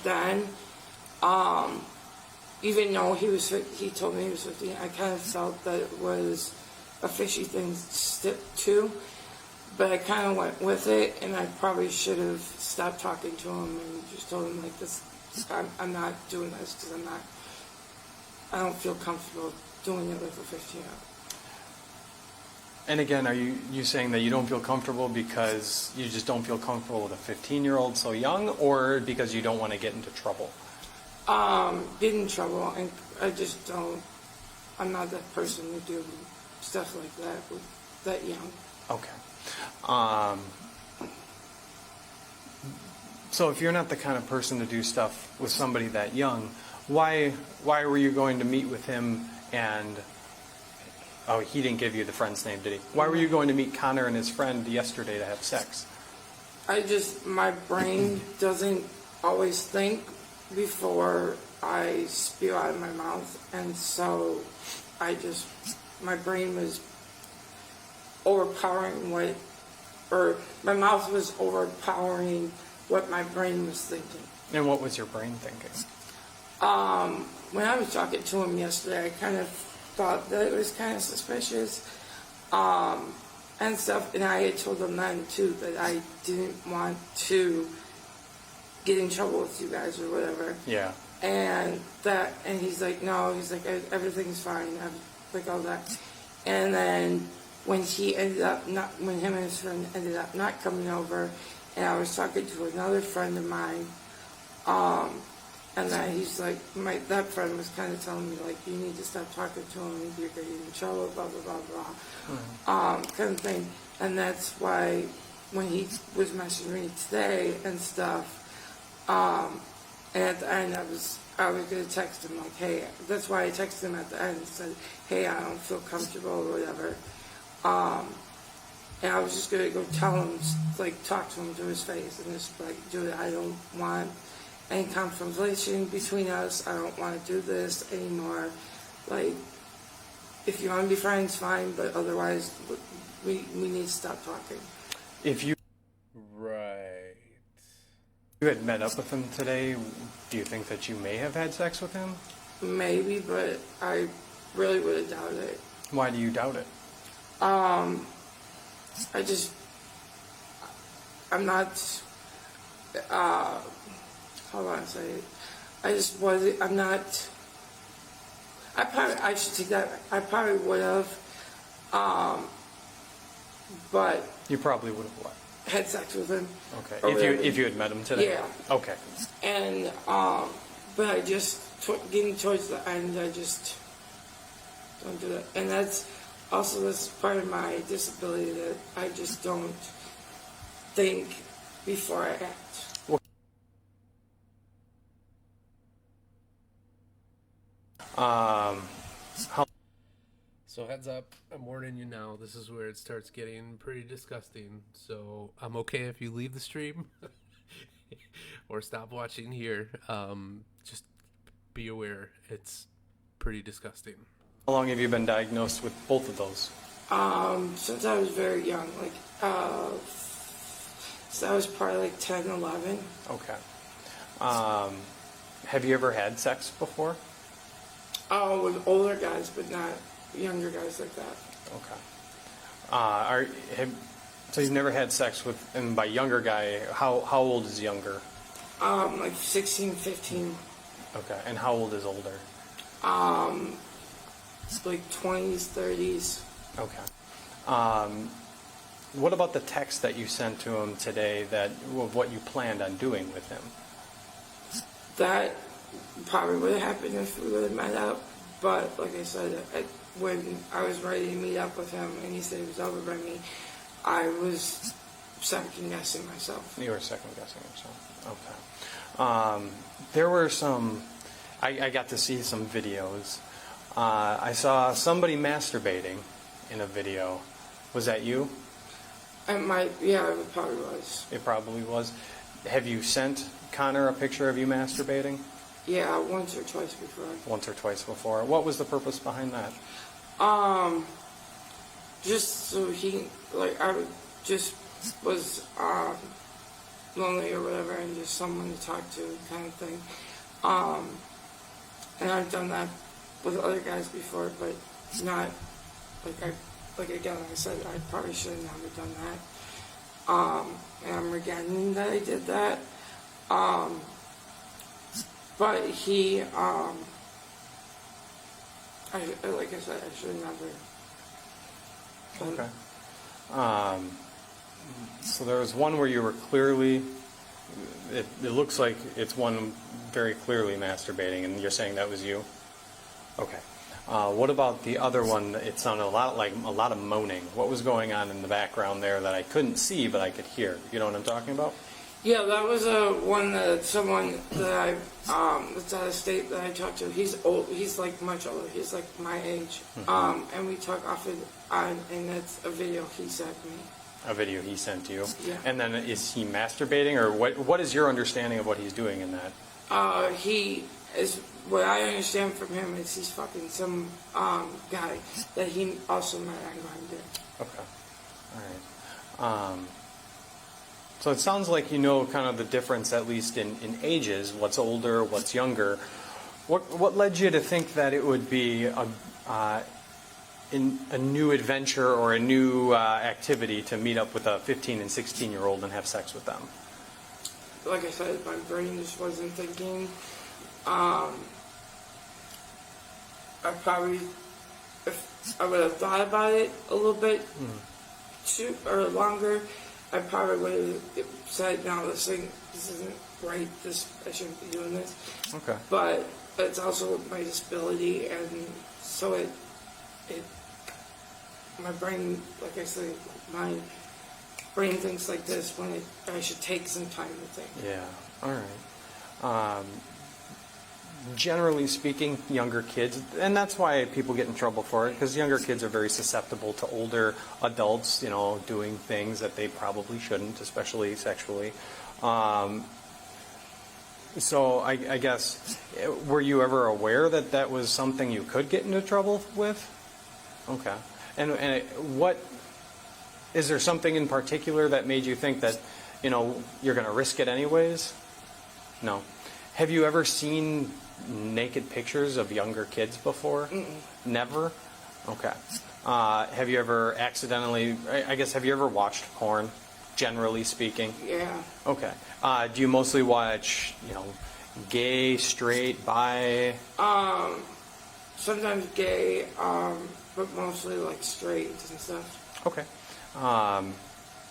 then, even though he told me he was 15, I kind of felt that it was a fishy thing too. But I kind of went with it, and I probably should have stopped talking to him and just told him like this. I'm not doing this because I don't feel comfortable doing it with a 15-year-old. And again, are you saying that you don't feel comfortable because you just don't feel comfortable with a 15-year-old so young, or because you don't want to get into trouble? Get in trouble, and I just don't. I'm not that person to do stuff like that with that young. Okay. So if you're not the kind of person to do stuff with somebody that young, why were you going to meet with him and... Oh, he didn't give you the friend's name, did he? Why were you going to meet Connor and his friend yesterday to have sex? My brain doesn't always think before I spew out of my mouth, and so my brain was overpowering my mouth was overpowering what my brain was thinking. And what was your brain thinking? When I was talking to him yesterday, I kind of thought that it was kind of suspicious and stuff, and I had told him then too that I didn't want to get in trouble with you guys or whatever. Yeah. And he's like, no, he's like, everything's fine, like all that. And then when him and his friend ended up not coming over, and I was talking to another friend of mine, and then he's like, that friend was kind of telling me, like, you need to stop talking to him, you're getting in trouble, blah, blah, blah, blah, kind of thing. And that's why when he was messaging me today and stuff, and at the end I was going to text him, like, hey, that's why I texted him at the end and said, hey, I don't feel comfortable or whatever. And I was just going to go tell him, like, talk to him to his face and just, like, dude, I don't want any confrontation between us. I don't want to do this anymore. Like, if you want to be friends, fine, but otherwise, we need to stop talking. If you Right. You had met up with him today. Do you think that you may have had sex with him? Maybe, but I really would have doubted it. Why do you doubt it? I'm not, how do I say it? I'm not, I should take that, I probably would have, but You probably would have what? had sex with him. Okay. Or If you had met him today? Yeah. Okay. And, but I just, getting towards the end, I just don't do that. And that's part of my disability, that I just don't think before I act. So heads up, I'm warning you now. This is where it starts getting pretty disgusting. So I'm okay if you leave the stream or stop watching here. Just be aware, it's pretty disgusting. How long have you been diagnosed with both of those? Since I was very young, so I was probably like 10, 11. Okay. Have you ever had sex before? With older guys, but not younger guys like that. Okay. So you've never had sex with, and by younger guy, how old is younger? Like 16, 15. Okay. And how old is older? Like 20s, 30s. Okay. What about the text that you sent to him today of what you planned on doing with him? That probably would have happened if we would have met up. But like I said, when I was ready to meet up with him and he said he was over by me, I was second guessing myself. You were second guessing yourself. Okay. There were some, I got to see some videos. I saw somebody masturbating in a video. Was that you? Yeah, it probably was. It probably was. Have you sent Connor a picture of you masturbating? Yeah, once or twice before. Once or twice before. What was the purpose behind that? Just so just was lonely or whatever, and just someone to talk to, kind of thing. And I've done that with other guys before, but not again, like I said, I probably should have never done that. And I'm regretting that I did that. But he, like I said, I should have never. Okay. So there was one where you were clearly, it looks like it's one very clearly masturbating, and you're saying that was you? Okay. What about the other one? It sounded a lot like a lot of moaning. What was going on in the background there that I couldn't see but I could hear? You know what I'm talking about? Yeah, that was one that someone that that's out of state that I talked to. He's old. He's like much older. He's like my age. And we talk often, and that's a video he sent me. A video he sent you? Yeah. And then is he masturbating, or what is your understanding of what he's doing in that? He is, what I understand from him is he's fucking some guy that he also met on Grindr. Okay. All right. So it sounds like you know kind of the difference, at least in ages, what's older, what's younger. What led you to think that it would be a new adventure or a new activity to meet up with a 15 and 16-year-old and have sex with them? Like I said, my brain just wasn't thinking. I probably, if I would have thought about it a little bit or longer, I probably would have said, no, this isn't right, I shouldn't be doing this. Okay. But it's also my disability, and so my brain, like I said, my brain thinks like this when I should take some time to think. Yeah, all right. Generally speaking, younger kids, and that's why people get in trouble for it, because younger kids are very susceptible to older adults, doing things that they probably shouldn't, especially sexually. So I guess, were you ever aware that that was something you could get into trouble with? Okay. And what, is there something in particular that made you think that, you're going to risk it anyways? No. Have you ever seen naked pictures of younger kids before? Never? Okay. Have you ever accidentally, I guess, have you ever watched porn, generally speaking? Yeah. Okay. Do you mostly watch, you know, gay, straight, bi? Sometimes gay, but mostly like straight and stuff. Okay.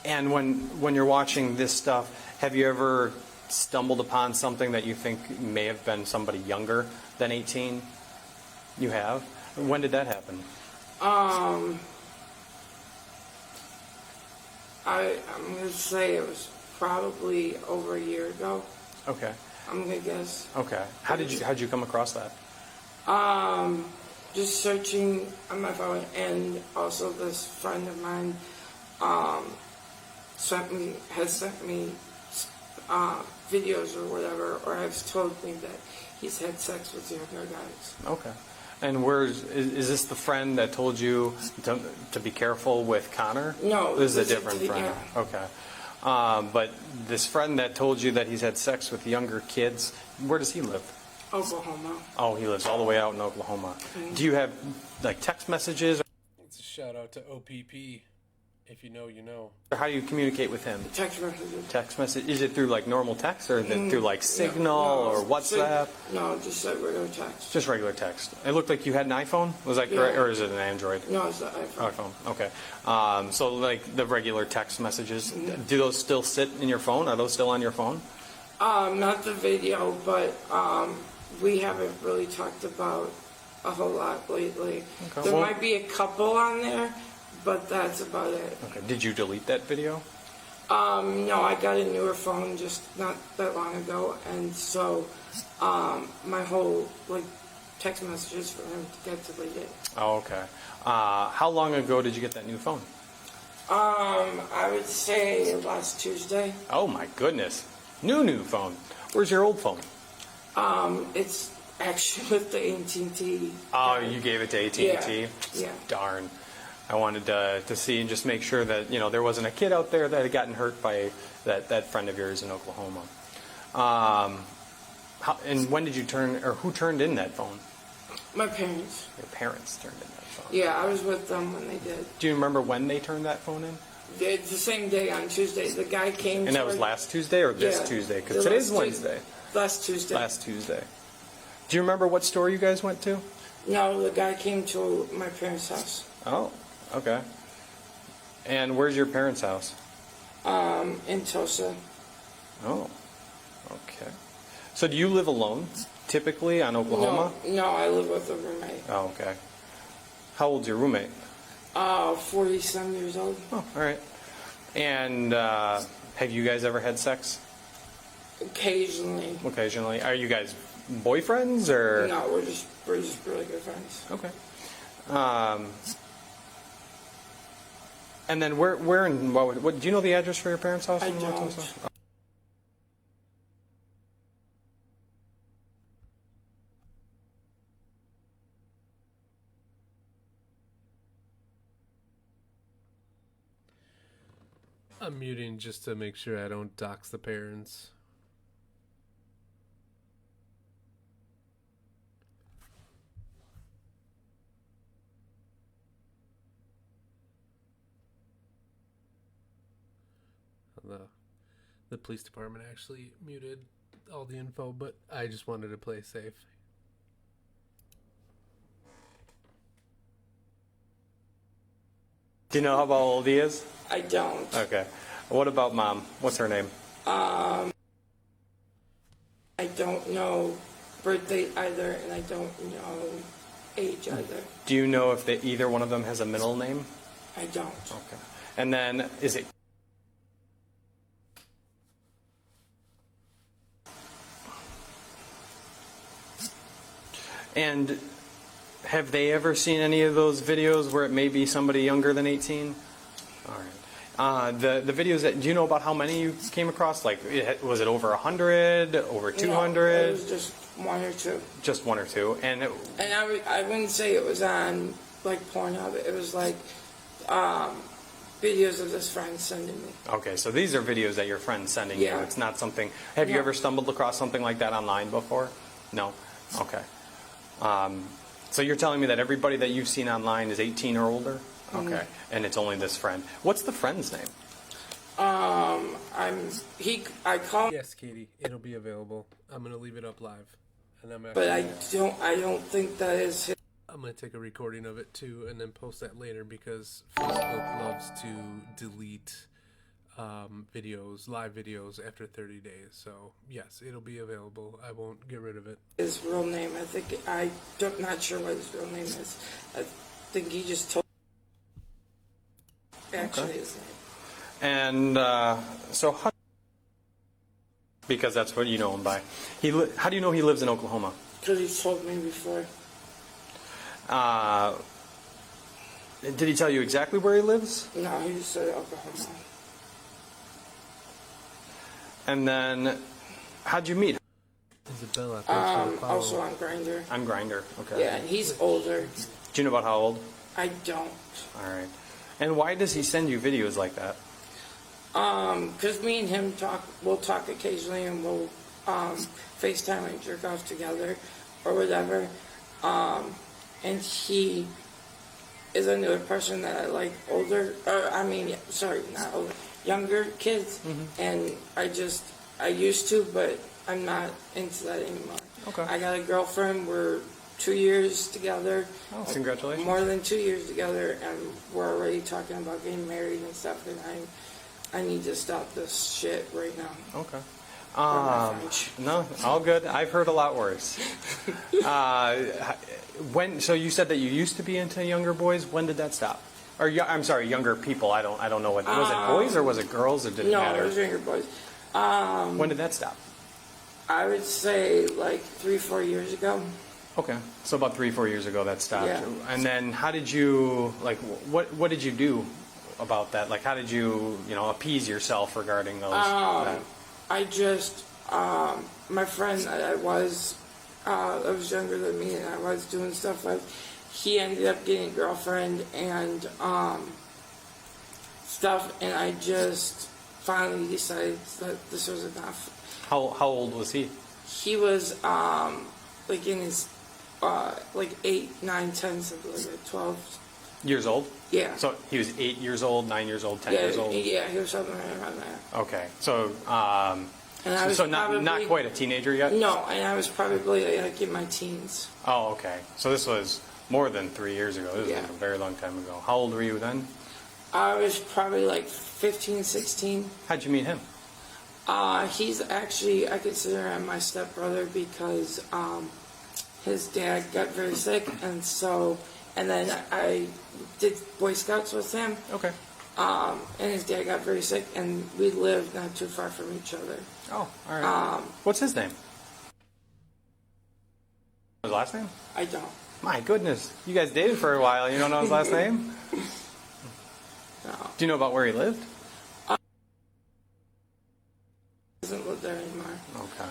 And when you're watching this stuff, have you ever stumbled upon something that you think may have been somebody younger than 18? You have? When did that happen? I'm gonna say it was probably over a year ago. Okay. I'm gonna guess. Okay. How'd you come across that? Just searching on my phone, and also this friend of mine has sent me videos or whatever, or has told me that he's had sex with younger guys. Okay. And is this the friend that told you to be careful with Connor? No, This is a this is different the- friend. yeah. Okay. But this friend that told you that he's had sex with younger kids, where does he live? Oklahoma. Oh, he lives all the way out in Oklahoma. Do you have like text messages? It's a shout out to OPP. If you know, you know. Or how do you communicate with him? Text messages. Text message? Is it through like normal text, or is it through like Signal or WhatsApp? No, just like regular text. Just regular text. It looked like you had an iPhone. Was that correct, Yeah. or is it an Android? No, it's the iPhone. iPhone. Okay. So like the regular text messages, do those still sit in your phone? Are those still on your phone? Not the video, but we haven't really talked about a whole lot lately. Okay, There well- might be a couple on there, but that's about it. Okay. Did you delete that video? No, I got a newer phone just not that long ago, and so my whole like text messages for him to get deleted. Oh, okay. How long ago did you get that new phone? I would say last Tuesday. Oh my goodness. New phone. Where's your old phone? It's actually with the AT&T. Oh, you gave it to AT&T? Yeah. Darn. I wanted to see and just make sure that, you know, there wasn't a kid out there that had gotten hurt by that friend of yours in Oklahoma. And when did you who turned in that phone? My parents. Your parents turned in that phone. Yeah, I was with them when they did. Do you remember when they turned that phone in? It's the same day on Tuesday. The guy came. And that was last Tuesday or this Yeah, Tuesday? the Because today's last Tuesday. Wednesday. Last Tuesday. Last Tuesday. Do you remember what store you guys went to? No, the guy came to my parents' house. Oh, okay. And where's your parents' house? In Tulsa. Oh, okay. So do you live alone, typically, on Oklahoma? No, I live with a roommate. Oh, okay. How old's your roommate? 40-some years old. Oh, all right. And have you guys ever had sex? Occasionally. Occasionally. Are you guys boyfriends or? No, we're just really good friends. Okay. And then where in what do you know the address for your parents' house? I in don't. Tulsa? I'm muting just to make sure I don't dox the parents. The police department actually muted all the info, but I just wanted to play safe. Do you know how old he is? I don't. Okay. What about mom? What's her name? I don't know birth date either, and I don't know age either. Do you know if either one of them has a middle name? I don't. Okay. And then is it? And have they ever seen any of those videos where it may be somebody younger than 18? All right. The videos that, do you know about how many you came across? Like, was it over 100, over 200? No, it was just one or two. Just one or two. And And I wouldn't say it was on like Pornhub. It was like videos of this friend sending me. Okay, so these are videos that your friend's sending you. Yeah. It's not something. Have you No. ever stumbled across something like that online before? No. Okay. So you're telling me that everybody that you've seen online is 18 or older? Okay, and it's only this friend. What's the friend's name? I call, Yes, Katie, it'll be available. I'm gonna leave it up live, and I'm but actually, I don't think that is his. I'm gonna take a recording of it too, and then post that later because Facebook loves to delete videos, live videos after 30 days. So yes, it'll be available. I won't get rid of it. His real name. Not sure what his real name is. I think he just told actually his name. And so, because that's what you know him by. How do you know he lives in Oklahoma? Because he told me before. Did he tell you exactly where he lives? No, he just said Oklahoma. And then, how'd you meet him? Isabella, thanks for the Also follow. on Grinder. I'm Grinder. Okay. Yeah, and he's older. Do you know about how old? I don't. All right. And why does he send you videos like that? Because me and him we'll talk occasionally and we'll FaceTime and jerk off together or whatever. And he is another person that I like not older, younger kids. And I used to, but I'm not into that anymore. Okay. I got a girlfriend, we're 2 years together. Oh, congratulations. More than 2 years together, and we're already talking about getting married and stuff, and I need to stop this shit right now. Okay. Pardon my French. No, all good. I've heard a lot worse. So you said that you used to be into younger boys. When did that stop? Or I'm sorry, younger people. I don't know what. Was it boys or was it girls, or did it No, matter? it was younger boys. When did that stop? I would say like 3-4 years ago. Okay, so about 3-4 years ago that stopped. Yeah. And then how did you what did you do about that? Like how did you appease yourself regarding those? I just, my friend that was younger than me and I was doing stuff with, he ended up getting a girlfriend and stuff, and I just finally decided that this was enough. How old was he? He was like in his 8, 9, 10, something like that, 12. Years old? Yeah. So he was 8 years old, 9 years old, 10 Yeah, years old? yeah, he was something around there. Okay, so And I was so not probably- quite a teenager yet? No, and I was probably like in my teens. Oh, okay. So this was more than 3 years ago. This Yeah. was a very long time ago. How old were you then? I was probably like 15, 16. How'd you meet him? He's actually, I consider him my stepbrother because his dad got very sick, and then I did Boy Scouts with him, Okay. and his dad got very sick, and we lived not too far from each other. Oh, all right. What's his name? His last name? I don't. My goodness. You guys dated for a while. You don't know his last name? No. Do you know about where he lived? He doesn't live there anymore. Okay.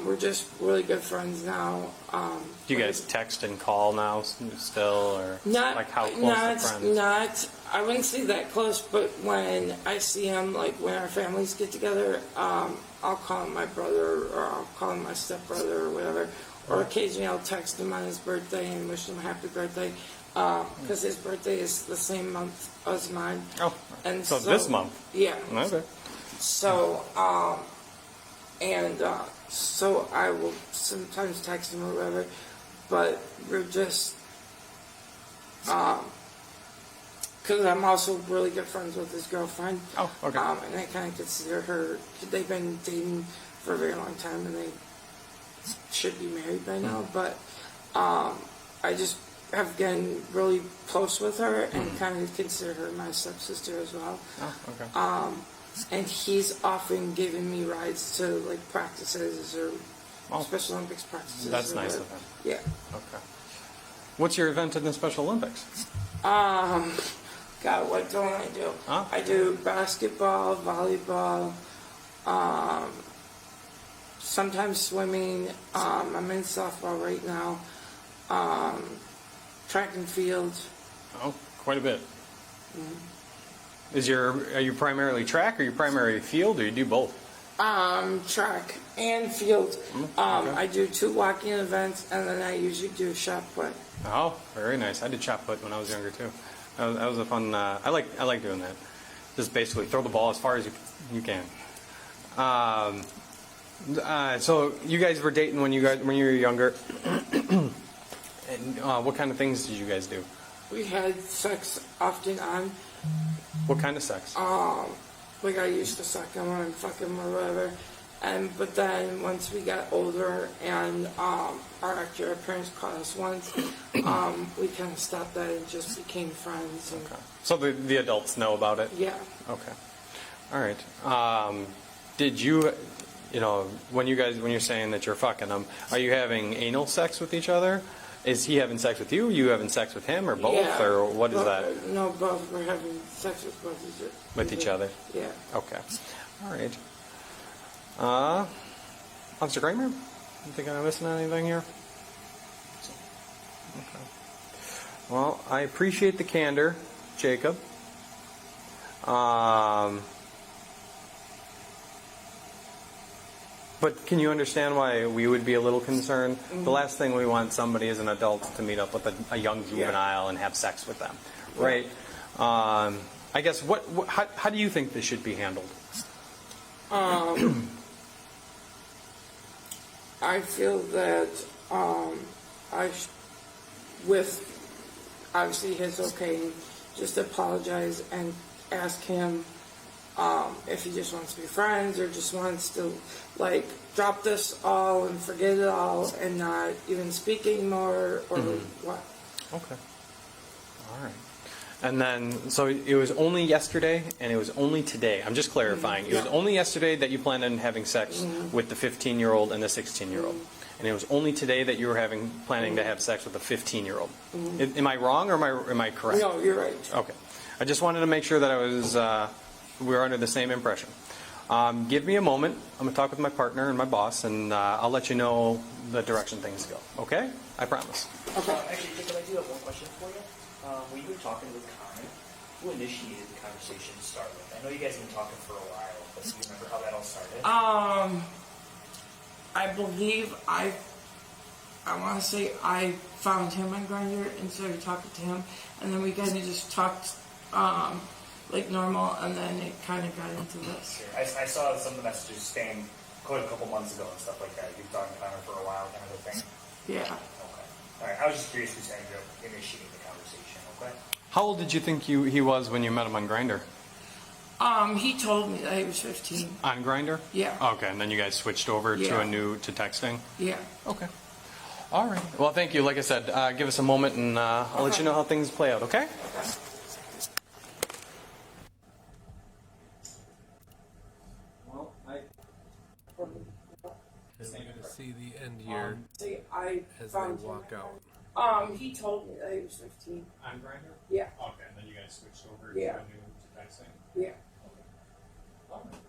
We're just really good friends now. Do you guys text and call now still, or Not like how close not, are friends? not. I wouldn't say that close, but when I see him, like when our families get together, I'll call him my brother, or I'll call him my stepbrother, or whatever. Or occasionally I'll text him on his birthday and wish him a happy birthday, because his birthday is the same month as mine. Oh, And so this month? Yeah. Okay. So, so I will sometimes text him or whatever, but we're just, because I'm also really good friends with his girlfriend. Oh, okay. And I kind of consider her, they've been dating for a very long time and they should be married by now, but I just have gotten really close with her and kind of consider her my stepsister as well. Oh, okay. And he's often giving me rides to like practices or Oh. Special Olympics practices. That's or nice whatever. of him. Yeah. Okay. What's your event in the Special Olympics? God, what don't I do? Huh? I do basketball, volleyball, sometimes swimming. I'm in softball right now. Track and field. Oh, quite a bit. Are you primarily track, or you primarily field, or you do both? Track and field. Okay. I do 2 walking events, and then I usually do shot put. Oh, very nice. I did shot put when I was younger too. That was a fun. I like doing that. Just basically throw the ball as far as you can. So you guys were dating when you were younger, and what kind of things did you guys do? We had sex often on. What kind of sex? Like I used to suck him or fuck him or whatever. But then once we got older and our parents caught us once, we kind of stopped that and just became friends. And, Okay. So the adults know about it? yeah. Okay. All right. Did you, when you're saying that you're fucking them, are you having anal sex with each other? Is he having sex with you? You having sex with him, or both, Yeah. or what is that? No, both. We're having sex with both With each other? Yeah. Okay. All right. Officer Kramer, you think I'm missing anything here? Okay. Well, I appreciate the candor, Jacob. But can you understand why we would be a little concerned? Mm-hmm. The last thing we want somebody as an adult to meet up with a young juvenile and have sex with them, right? I guess how do you think this should be handled? I feel that with obviously his okay, just apologize and ask him if he just wants to be friends or just wants to like drop this all and forget it all and not even speak anymore or what. Okay. All right. And then, so it was only yesterday and it was only today. I'm just clarifying. It was only yesterday that you planned on having sex with the 15-year-old and the 16-year-old. And it was only today that you were planning to have sex with the 15-year-old. Am I wrong or am I correct? No, you're right. Okay. I just wanted to make sure that we were under the same impression. Give me a moment. I'm going to talk with my partner and my boss, and I'll let you know the direction things go. Okay? I promise. Okay. Actually, Jacob, I do have one question for you. When you were talking with Connor, who initiated the conversation to start with? I know you guys have been talking for a while, but do you remember how that all started? I believe I want to say I found him on Grindr and started talking to him, and then we kind of just talked like normal, and then it kind of got into this. Sure. I saw some of the messages staying quite a couple months ago and stuff like that. You've talked to Connor for a while, kind of a thing. Yeah. Okay. All right. I was just curious who's ended up initiating the conversation. Okay. How old did you think he was when you met him on Grindr? He told me that he was 15. On Grindr? Yeah. Okay, and then you guys switched over to texting? Yeah. Okay. All right. Well, thank you. Like I said, give us a moment, and I'll let you know how things play out, okay? Well, I'm going to see the end here See, I as they found walk him. out. He told me that he was 15. on Grindr? Yeah. Okay, and then you guys switched over Yeah. to texting? Yeah.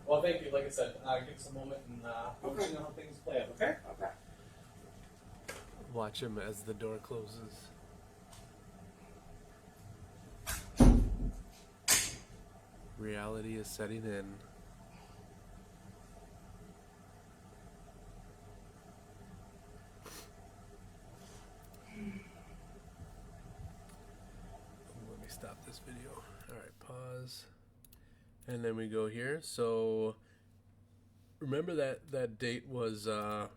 Well, thank you. Like I said, give us a moment, and I'll let you know how things play out, okay? Okay. Watch him as the door closes. Reality is setting in. Let me stop this video. Alright, pause. And then we go here. So remember that date was oh,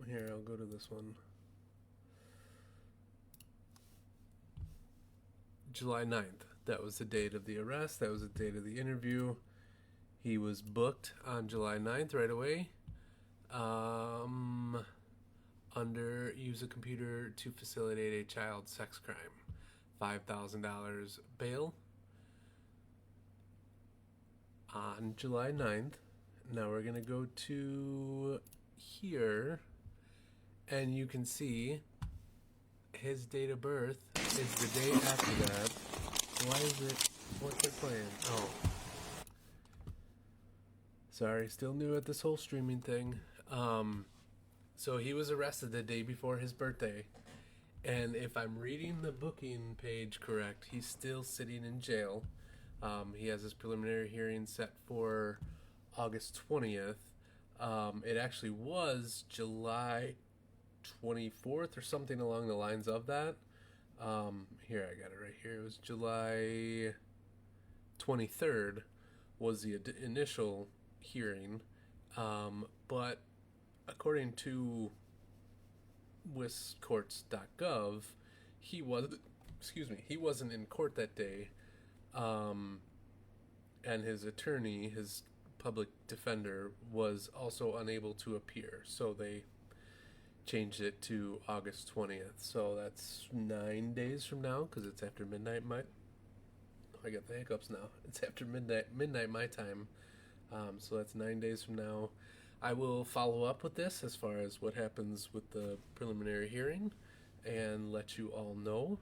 here, I'll go to this one. July 9th. That was the date of the arrest. That was the date of the interview. He was booked on July 9th right away. Under use a computer to facilitate a child sex crime. $5,000 bail. On July 9th. Now we're going to go to here. And you can see his date of birth is the day after that. Why is it? What's it playing? Oh. Sorry, still new at this whole streaming thing. So he was arrested the day before his birthday. And if I'm reading the booking page correct, he's still sitting in jail. He has his preliminary hearing set for August 20th. It actually was July 24th or something along the lines of that. Here, I got it right here. It was July 23rd was the initial hearing. But according to wiscourts.gov, he wasn't in court that day. And his attorney, his public defender, was also unable to appear. So they changed it to August 20th. So that's 9 days from now, because it's after midnight. I got the hiccups now. It's after midnight my time. So that's 9 days from now. I will follow up with this as far as what happens with the preliminary hearing and let you all know.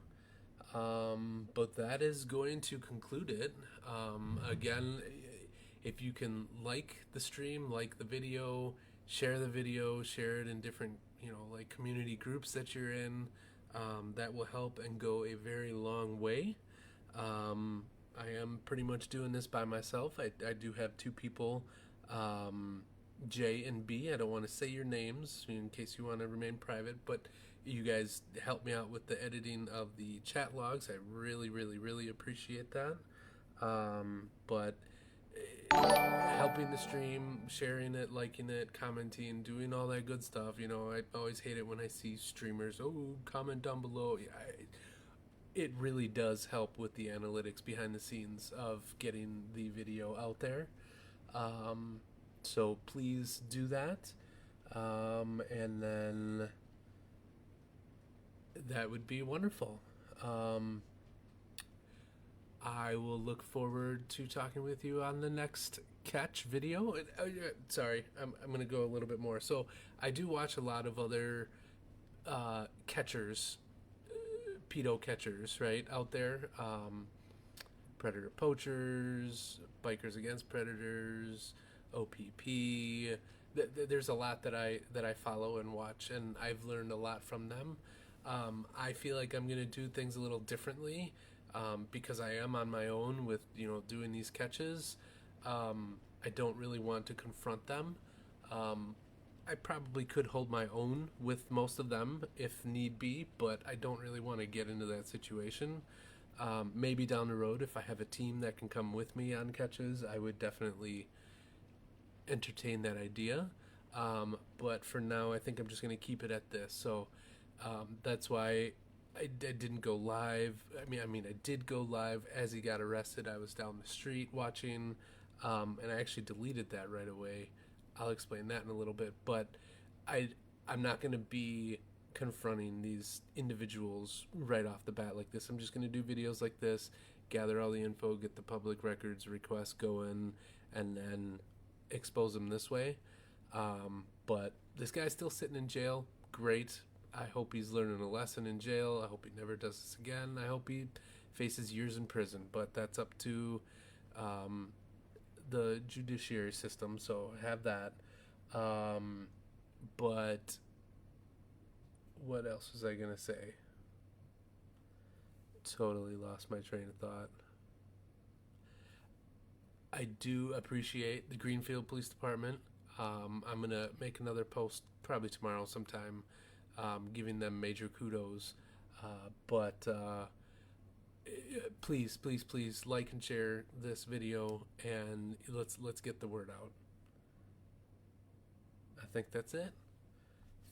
But that is going to conclude it. Again, if you can like the stream, like the video, share it in different, like community groups that you're in. That will help and go a very long way. I am pretty much doing this by myself. I do have two people, J and B. I don't want to say your names in case you want to remain private, but you guys help me out with the editing of the chat logs. I really, really, really appreciate that. But helping the stream, sharing it, liking it, commenting, doing all that good stuff. I always hate it when I see streamers, comment down below. It really does help with the analytics behind the scenes of getting the video out there. So please do that. And then that would be wonderful. I will look forward to talking with you on the next catch video. Sorry, I'm going to go a little bit more. So I do watch a lot of other catchers, pedo catchers, right, out there. Predator poachers, bikers against predators, OPP. There's a lot that I follow and watch, and I've learned a lot from them. I feel like I'm going to do things a little differently because I am on my own with doing these catches. I don't really want to confront them. I probably could hold my own with most of them if need be, but I don't really want to get into that situation. Maybe down the road, if I have a team that can come with me on catches, I would definitely entertain that idea. But for now, I think I'm just going to keep it at this. So that's why I didn't go live. I mean, I did go live as he got arrested. I was down the street watching, and I actually deleted that right away. I'll explain that in a little bit. But I'm not going to be confronting these individuals right off the bat like this. I'm just going to do videos like this, gather all the info, get the public records request going, and then expose them this way. But this guy's still sitting in jail. Great. I hope he's learning a lesson in jail. I hope he never does this again. I hope he faces years in prison. But that's up to the judiciary system, so I have that. But what else was I going to say? Totally lost my train of thought. I do appreciate the Greenfield Police Department. I'm going to make another post probably tomorrow sometime giving them major kudos. But please like and share this video, and let's get the word out. I think that's it.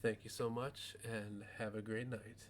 Thank you so much, and have a great night.